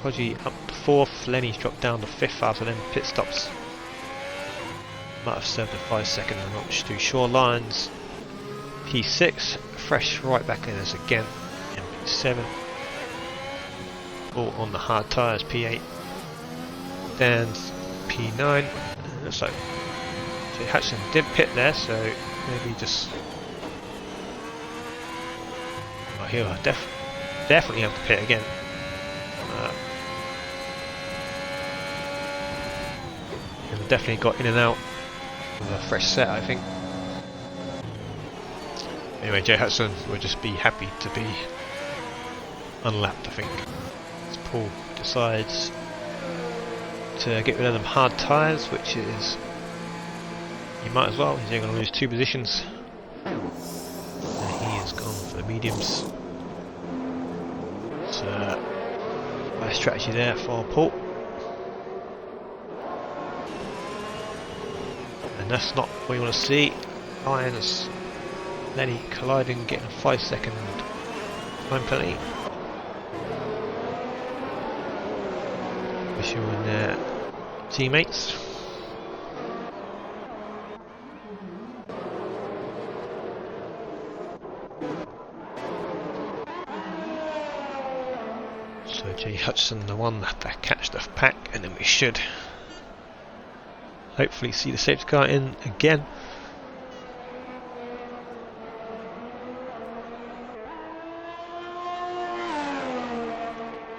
S1: Podgy up to fourth. Lenny's dropped down to fifth after them pit stops. Might have served a 5-second notch to Shorelines. P6. Fresh right back in us again in P7. All on the hard tyres. P8. Dan's P9. Looks like Jay Hutchison did pit there, so maybe just. Well, he'll definitely have to pit again. He'll definitely got in and out with a fresh set, I think. Anyway, Jay Hudson will just be happy to be unlapped, I think. As Paul decides to get rid of them hard tyres, which is, you might as well, he's only going to lose 2 positions. And he has gone for the mediums. So, nice strategy there for Paul. And that's not what you want to see. Lions, Lenny colliding, getting a 5-second time penalty. Issuing their teammates. So Jay Hudson, the one that catch the pack, and then we should hopefully see the safety car in again.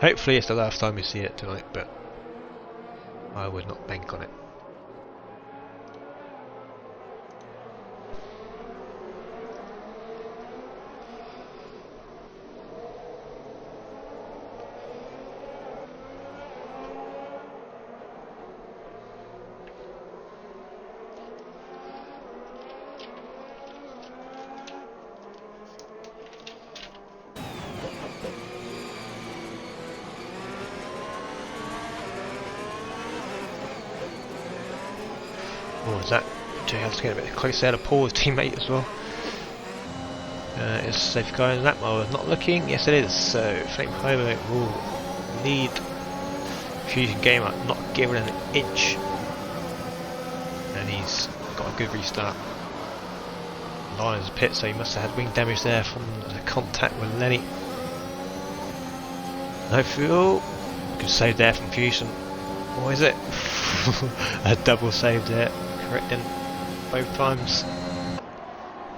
S1: Hopefully it's the last time we see it tonight, but I would not bank on it. Oh, is that Jay has to get a bit closer there to Paul's teammate as well. Is safety car in that mode? Not looking. Yes, it is. So Flame Hobo will lead Fusion Gamer, not giving an inch, and he's got a good restart. Lions pit, so he must have had wing damage there from the contact with Lenny. No fuel. Good save there from Fusion. What is it? A double save there. Correcting both times.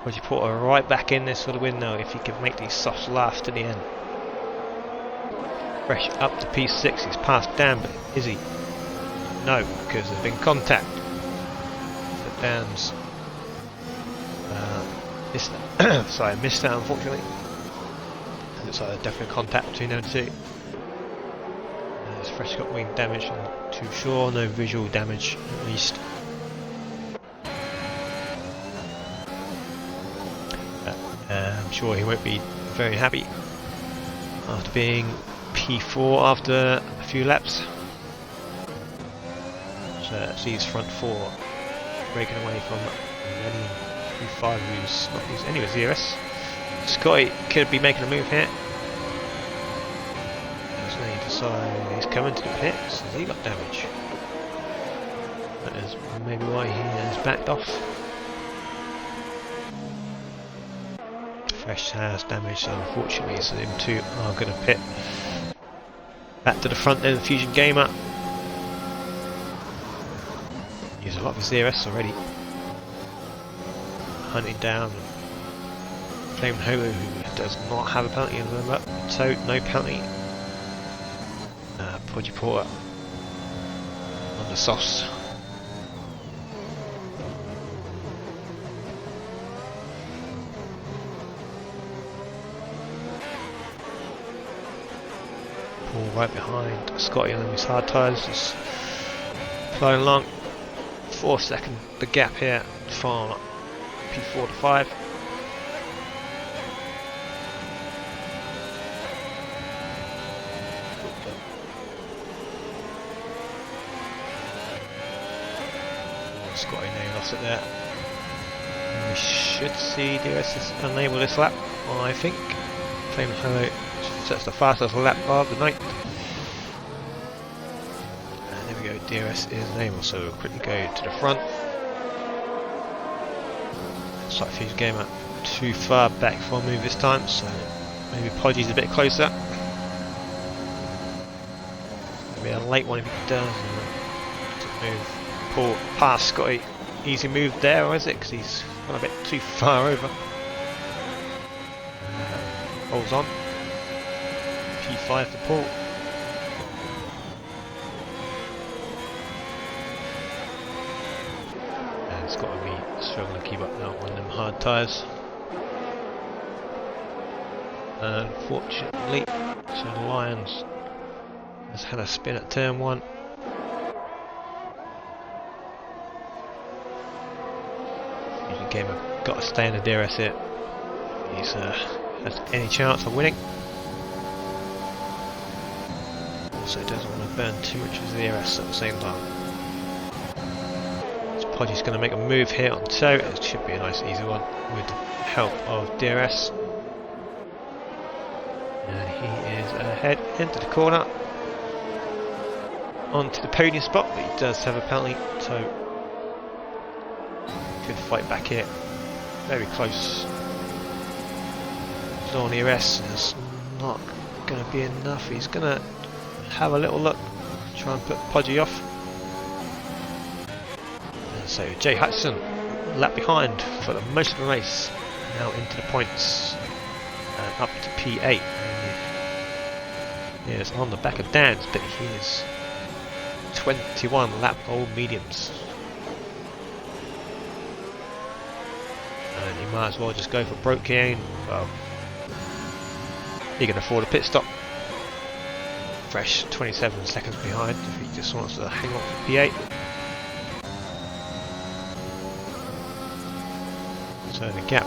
S1: Would you put her right back in this for the win now if he can make these softs last to the end? Fresh up to P6, he's passed Dan, but is he? No, because there's been contact. So Dan's missed that unfortunately. Looks like there's definitely contact between them two. There's Fresh got wing damage, I'm not too sure, no visual damage at least. I'm sure he won't be very happy after being P4 after a few laps. So that's his front 4 breaking away from Lenny P5, who's not using any of his ZRS. Scotty could be making a move here. As Lenny decides he's coming to the pits. Has he got damage? That is maybe why he has backed off. Fresh has damage, so unfortunately, so them two are going to pit. Back to the front then, Fusion Gamer. He's a lot of his ZRS already. Hunting down Flame Hobo, who does not have a penalty in the number, so no penalty. Podgy Porter on the softs. Paul right behind Scotty on his hard tyres, just flying along. 4 second the gap here from P4 to 5. Scotty nearly lost it there. And we should see DRS unable this lap, I think. Flame Hobo sets the fastest lap of the night. And there we go, DRS is unable, so we'll quickly go to the front. Looks like Fuse Gamer too far back for a move this time, so maybe Podgy's a bit closer. Maybe a late one if he does. To move Paul past Scotty. Easy move there, or is it? Because he's gone a bit too far over. Holds on. P5 for Paul. And it's got to be struggling to keep up now on them hard tyres. Unfortunately, so Lions has had a spin at turn 1. Fusion Gamer got to stay in the DRS here. He's has any chance of winning. Also doesn't want to burn too much of the DRS at the same time. So Podgy's going to make a move here on toe. It should be a nice easy one with the help of DRS. And he is ahead into the corner. Onto the podium spot, but he does have a penalty, so good fight back here. Very close. On DRS is not going to be enough. He's going to have a little look, try and put Podgy off. And so Jay Hudson, lap behind for the most of the race, now into the points and up to P8. He is on the back of Dan's, but he is 21 lap old mediums. And he might as well just go for broke here. Well, he can afford a pit stop. Fresh 27 seconds behind if he just wants to hang on for P8. So the gap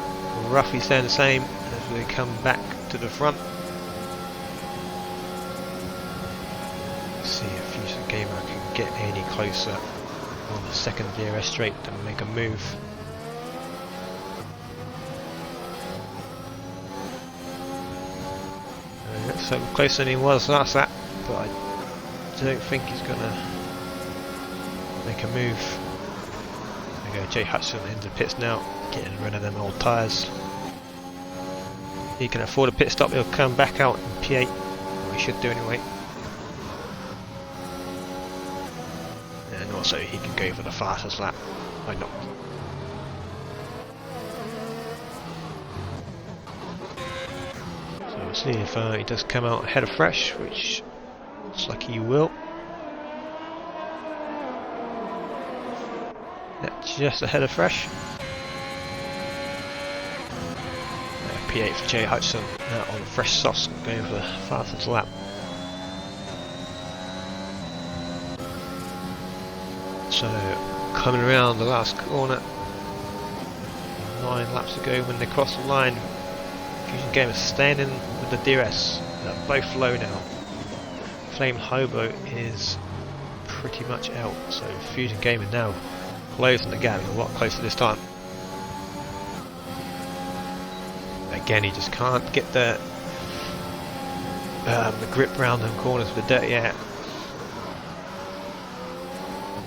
S1: roughly staying the same as we come back to the front. See if Fusion Gamer can get any closer on the second DRS straight and make a move. So closer than he was last lap, but I don't think he's going to make a move. There we go, Jay Hudson into the pits now, getting rid of them old tyres. He can afford a pit stop, he'll come back out in P8, or he should do anyway. And also he can go for the fastest lap, why not? See if he does come out ahead of Fresh, which looks like he will. Yeah, just ahead of Fresh. P8 for Jay Hudson on the Fresh sauce, going for the fastest lap. So coming around the last corner, 9 laps to go when they cross the line. Fusion Gamer standing with the DRS. They're both low now. Flame Hobo is pretty much out, so Fusion Gamer now closing the gap, a lot closer this time. Again, he just can't get the grip round them corners with the dirty air.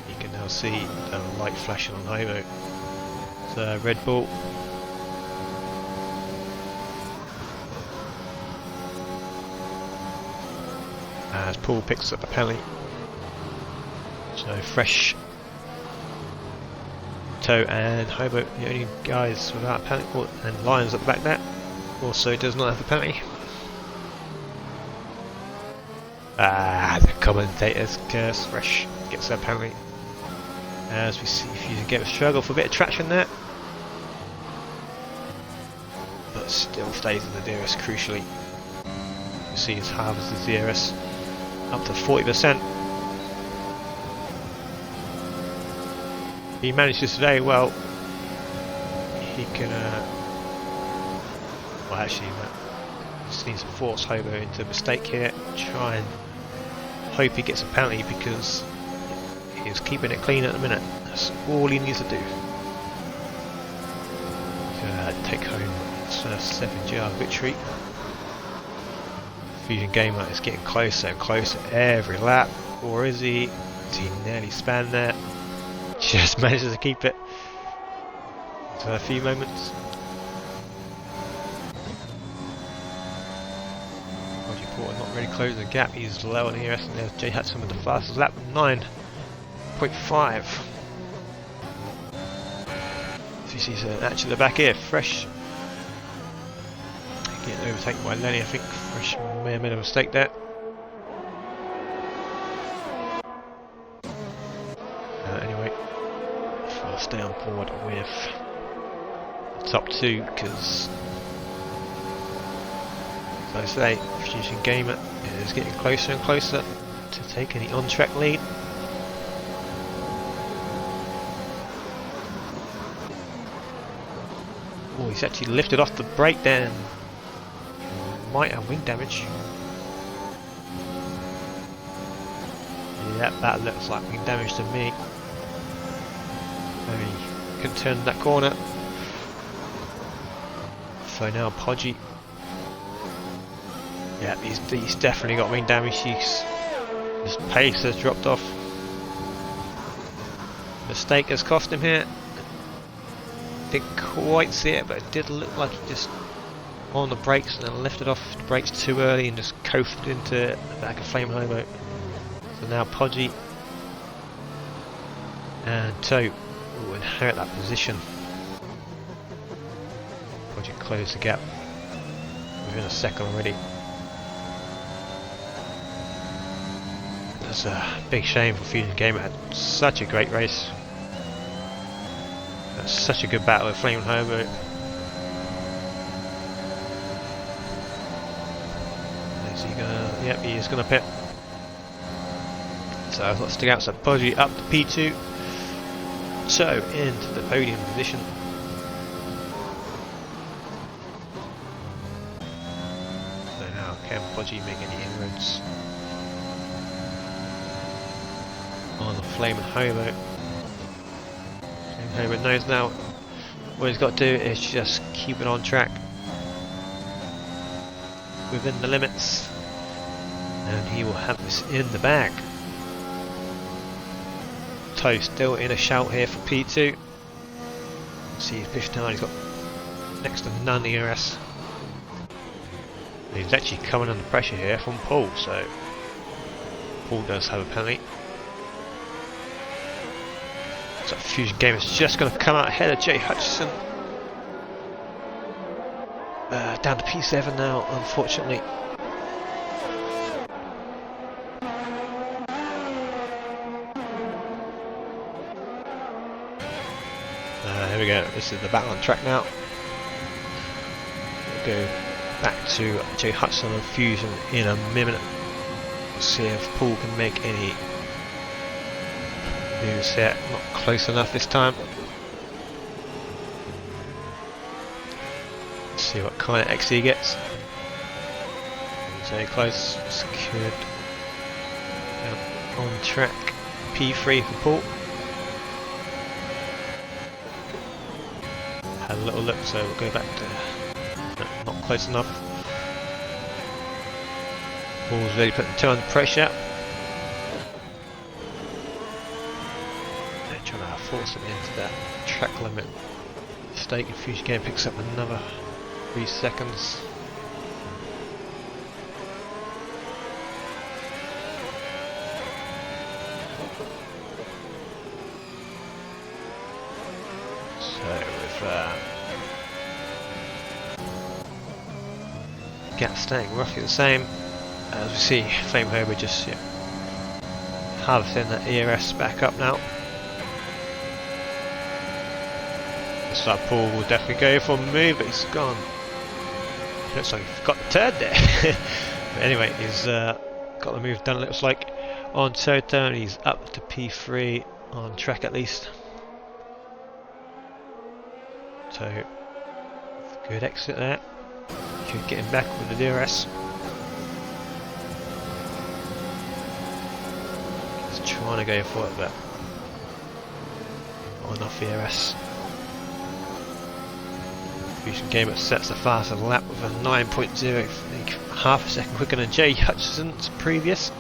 S1: You can now see the light flashing on Hobo. So Red Bull. As Paul picks up a penalty. So Fresh, Toe and Hobo, the only guys without a penalty, and Lions at the back there, also does not have a penalty. The commentator's curse. Fresh gets a penalty. As we see Fusion Gamer struggle for a bit of traction there, but still stays in the DRS crucially. You see his harvest the DRS up to 40%. He manages today well. He can well actually just needs to force Hobo into a mistake here. Try and hope he gets a penalty because is keeping it clean at the minute. That's all he needs to do. Take home his first 7GR victory. Fusion Gamer is getting closer and closer every lap. Or is he? Is he nearly spanned there? Just manages to keep it for a few moments. Roger Porter not really closing the gap. He's low on ERS, and there's Jay Hudson with the fastest lap, 9.5. He's actually the back here, Fresh getting overtaken by Lenny. I think Fresh may have made a mistake there. Anyway, I'll stay on board with the top two because, as I say, Fusion Gamer is getting closer and closer to taking the on-track lead. Oh, he's actually lifted off the brake then. Might have wing damage. Yep, that looks like wing damage to me. Maybe can turn that corner. So now Podgy. Yep, he's definitely got wing damage. His pace has dropped off. Mistake has cost him here. Didn't quite see it, but it did look like he just on the brakes and then lifted off the brakes too early and just coasted into the back of Flame Hobo. So now Podgy and Toe will inherit that position. Podgy closed the gap within a second already. That's a big shame for Fusion Gamer. Had such a great race. That's such a good battle with Flame Hobo. Is he gonna? Yep, he is gonna pit. So let's stick out. So Podgy up to P2. So into the podium position. So now can Podgy make any inroads on the Flame Hobo? Hobo knows now what he's got to do is just keep it on track within the limits, and he will have this in the bag. Toe still in a shout here for P2. See his push down, he's got next to none ERS. He's actually coming under pressure here from Paul, so Paul does have a penalty. So Fusion Gamer is just going to come out ahead of Jay Hutchison. Down to P7 now, unfortunately. Here we go, this is the battle on track now. We'll go back to Jay Hutchison and Fusion in a minute. We'll see if Paul can make any moves here. Not close enough this time. Let's see what kind of XE gets. Very close, secured. On track, P3 for Paul. Had a little look, so we'll go back to not close enough. Paul's really putting the toe under pressure. They're trying to force him into that track limit. Mistake, if Fusion Game picks up another 3 seconds. Gap staying roughly the same. As we see, Flame Hobo just harvesting that ERS back up now. Looks like Paul will definitely go for a move, but he's gone. Looks like he's got the turd there. But anyway, he's got the move done, looks like, on Toto, and he's up to P3 on track at least. So, good exit there. Should get him back with the DRS. He's trying to go for it, but Not enough ERS. Fusion Gamer sets the fastest lap with a 9.0, half a second quicker than Jay Hutchison's previous.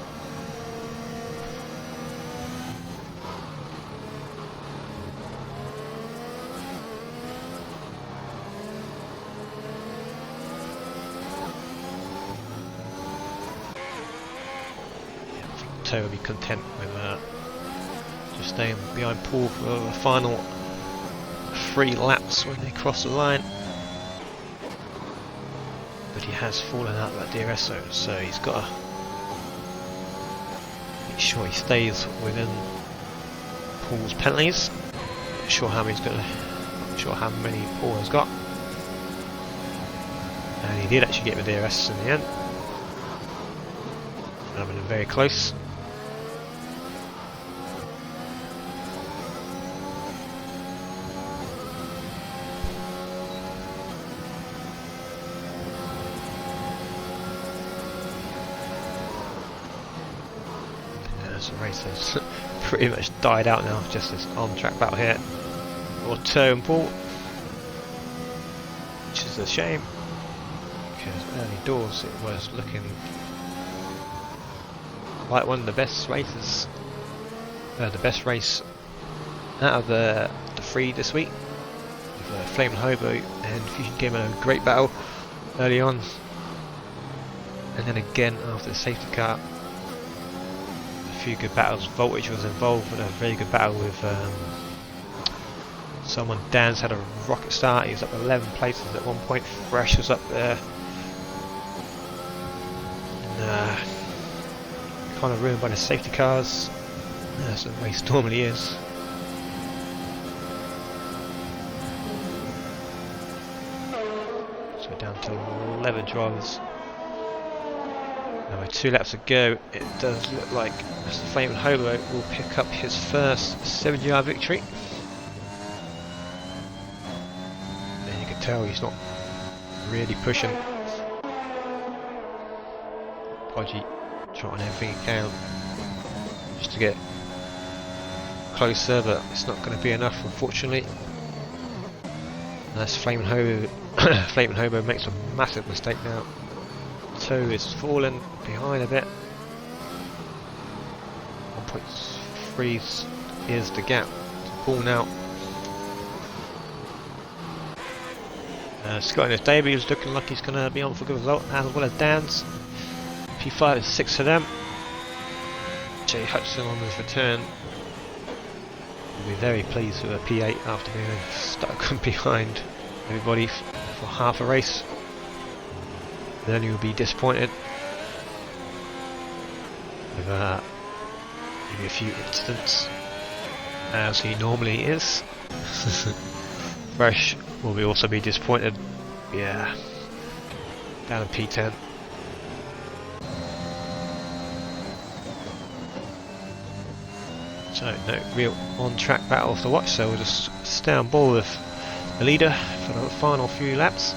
S1: Toe will be content with just staying behind Paul for the final 3 laps when they cross the line. But he has fallen out of that DRS zone, so he's got to make sure he stays within Paul's penalties. Not sure how many Paul has got, and he did actually get the DRS in the end. And I'm very close. The race has pretty much died out now, just this on-track battle here. Toe and Paul, which is a shame, because early doors it was looking like one of the best races, the best race out of the 3 this week, with Flaming Hobo and Fusion Gamer a great battle early on, and then again after the safety car. Few good battles. Voltage was involved in a very good battle with someone. Dan's had a rocket start. He was up 11 places at one point. Fresh was up there. And, kind of ruined by the safety cars. That's what the race normally is. So down to 11 drivers. Now with 2 laps to go, it does look like Mr. Flaming Hobo will pick up his first 7-yard victory. And you can tell he's not really pushing. Podgy trying everything he can just to get closer, but it's not going to be enough, unfortunately. Unless Flaming Hobo, Flaming Hobo makes a massive mistake now. Toe is fallen behind a bit. 1.3 is the gap to Paul now. Scott in his debut is looking like he's going to be on for a good result, as well as Dan's. P5 is 6 for them. Jay Hutchison on his return will be very pleased with a P8 after being stuck behind everybody for half a race. Then he will be disappointed with maybe a few incidents, as he normally is. Fresh will also be disappointed. Yeah, down in P10. So no real on-track battles to watch. So we'll just stay on board with the leader for the final few laps.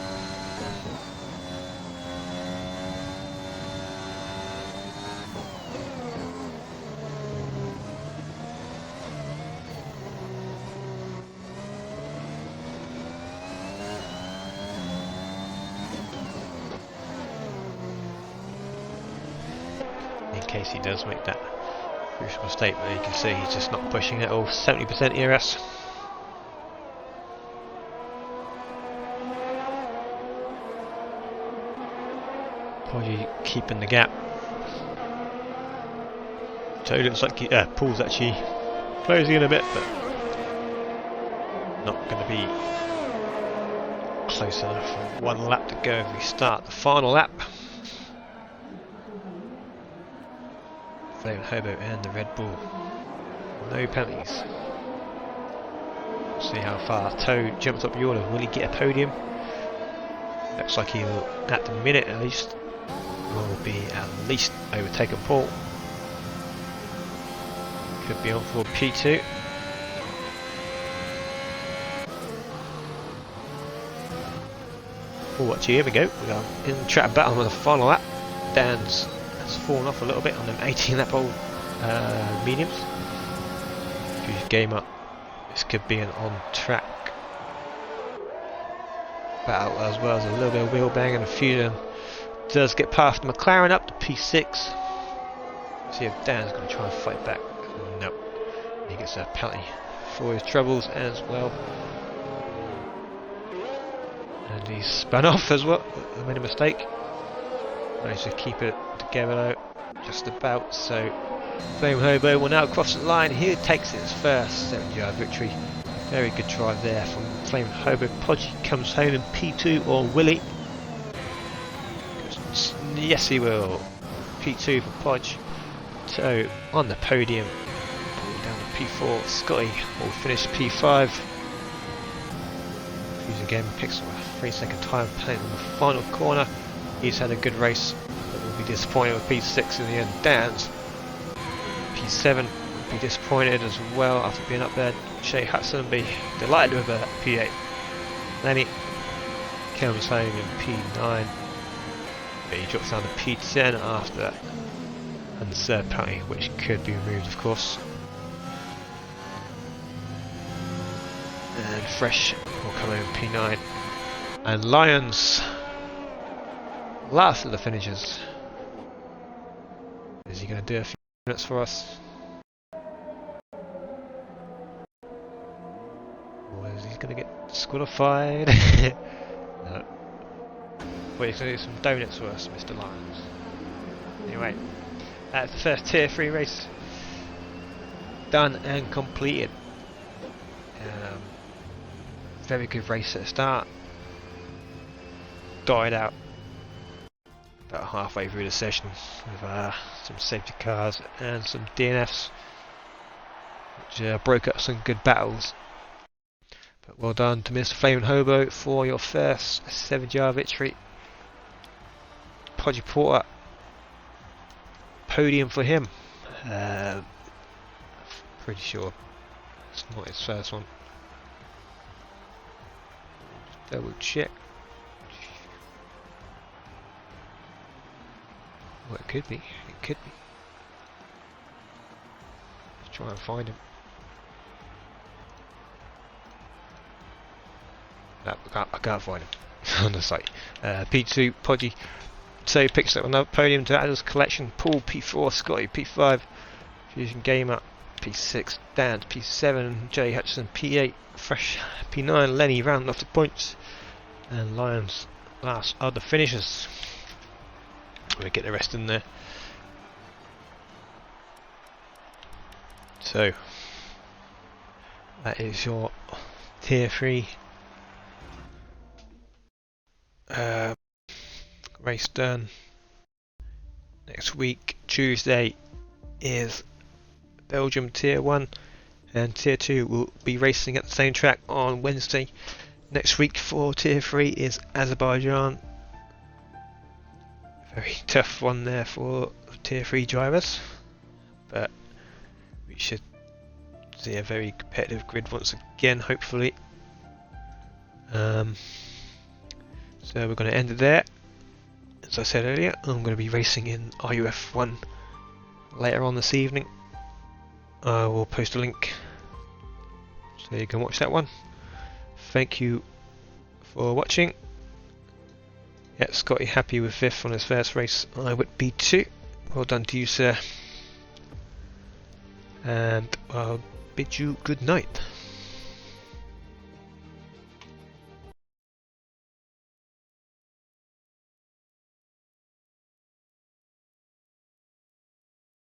S1: In case he does make that crucial mistake, but you can see he's just not pushing at all. 70% ERS. Podgy keeping the gap. So it looks like Paul's actually closing in a bit, but not going to be close enough. 1 lap to go if we start the final lap. Flaming Hobo and the Red Bull. No penalties. See how far Toe jumps up the order. Will he get a podium? Looks like he'll, at the minute at least, will be at least overtaken Paul. Could be on for P2. Oh, actually, here we go. We're going in track battle with the final lap. Dan's has fallen off a little bit on them 18 lap old mediums. Fusion Gamer This could be an on-track battle as well as a little bit of wheel bang, and a few of them does get past McLaren up to P6. See if Dan's going to try and fight back. Nope. He gets a penalty for his troubles as well. And he's spun off as well. I made a mistake. Managed to keep it together though, just about. So Flame Hobo will now cross the line. He takes his first 7-yard victory. Very good drive there from Flame Hobo. Podgy comes home in P2, or Willie. Yes, he will. P2 for Podge. So on the podium, down to P4. Scotty will finish P5. Fuse again picks up a 3-second time penalty in the final corner. He's had a good race, but will be disappointed with P6 in the end. Dan's P7 will be disappointed as well after being up there. Shay Hudson will be delighted with a P8. Lenny comes home in P9. But he drops down to P10 after that. And the third penalty, which could be removed of course. And Fresh will come in P9. And Lions, last of the finishers. Is he going to do a few minutes for us? Or is he going to get disqualified? No. Well, he's going to do some donuts for us, Mr. Lyons. Anyway, that's the first Tier 3 race done and completed. Very good race at the start. Died out about halfway through the session with some safety cars and some DNFs, which broke up some good battles. But well done to Mr. Flame Hobo for your first 7-yard victory. Podgy Porter, podium for him. Pretty sure it's not his first one. Double check. Well, it could be. It could be. Let's try and find him. No, I can't find him on the site. P2 Podgy. So he picks up another podium to add his collection. Paul P4, Scotty P5, Fusion Gamer P6, Dan P7, Jay Hutchison P8, Fresh P9, Lenny round off the points, and Lions last are the finishers. We'll get the rest in there. So that is your Tier 3 race done. Next week, Tuesday, is Belgium Tier 1, and Tier 2 will be racing at the same track on Wednesday. Next week for Tier 3 is Azerbaijan. Very tough one there for Tier 3 drivers, but we should see a very competitive grid once again, hopefully. So we're going to end it there. As I said earlier, I'm going to be racing in RUF1 later on this evening. I will post a link so you can watch that one. Thank you for watching. Yeah, Scotty happy with 5th on his first race. I would be too. Well done to you, sir. And I'll bid you good night.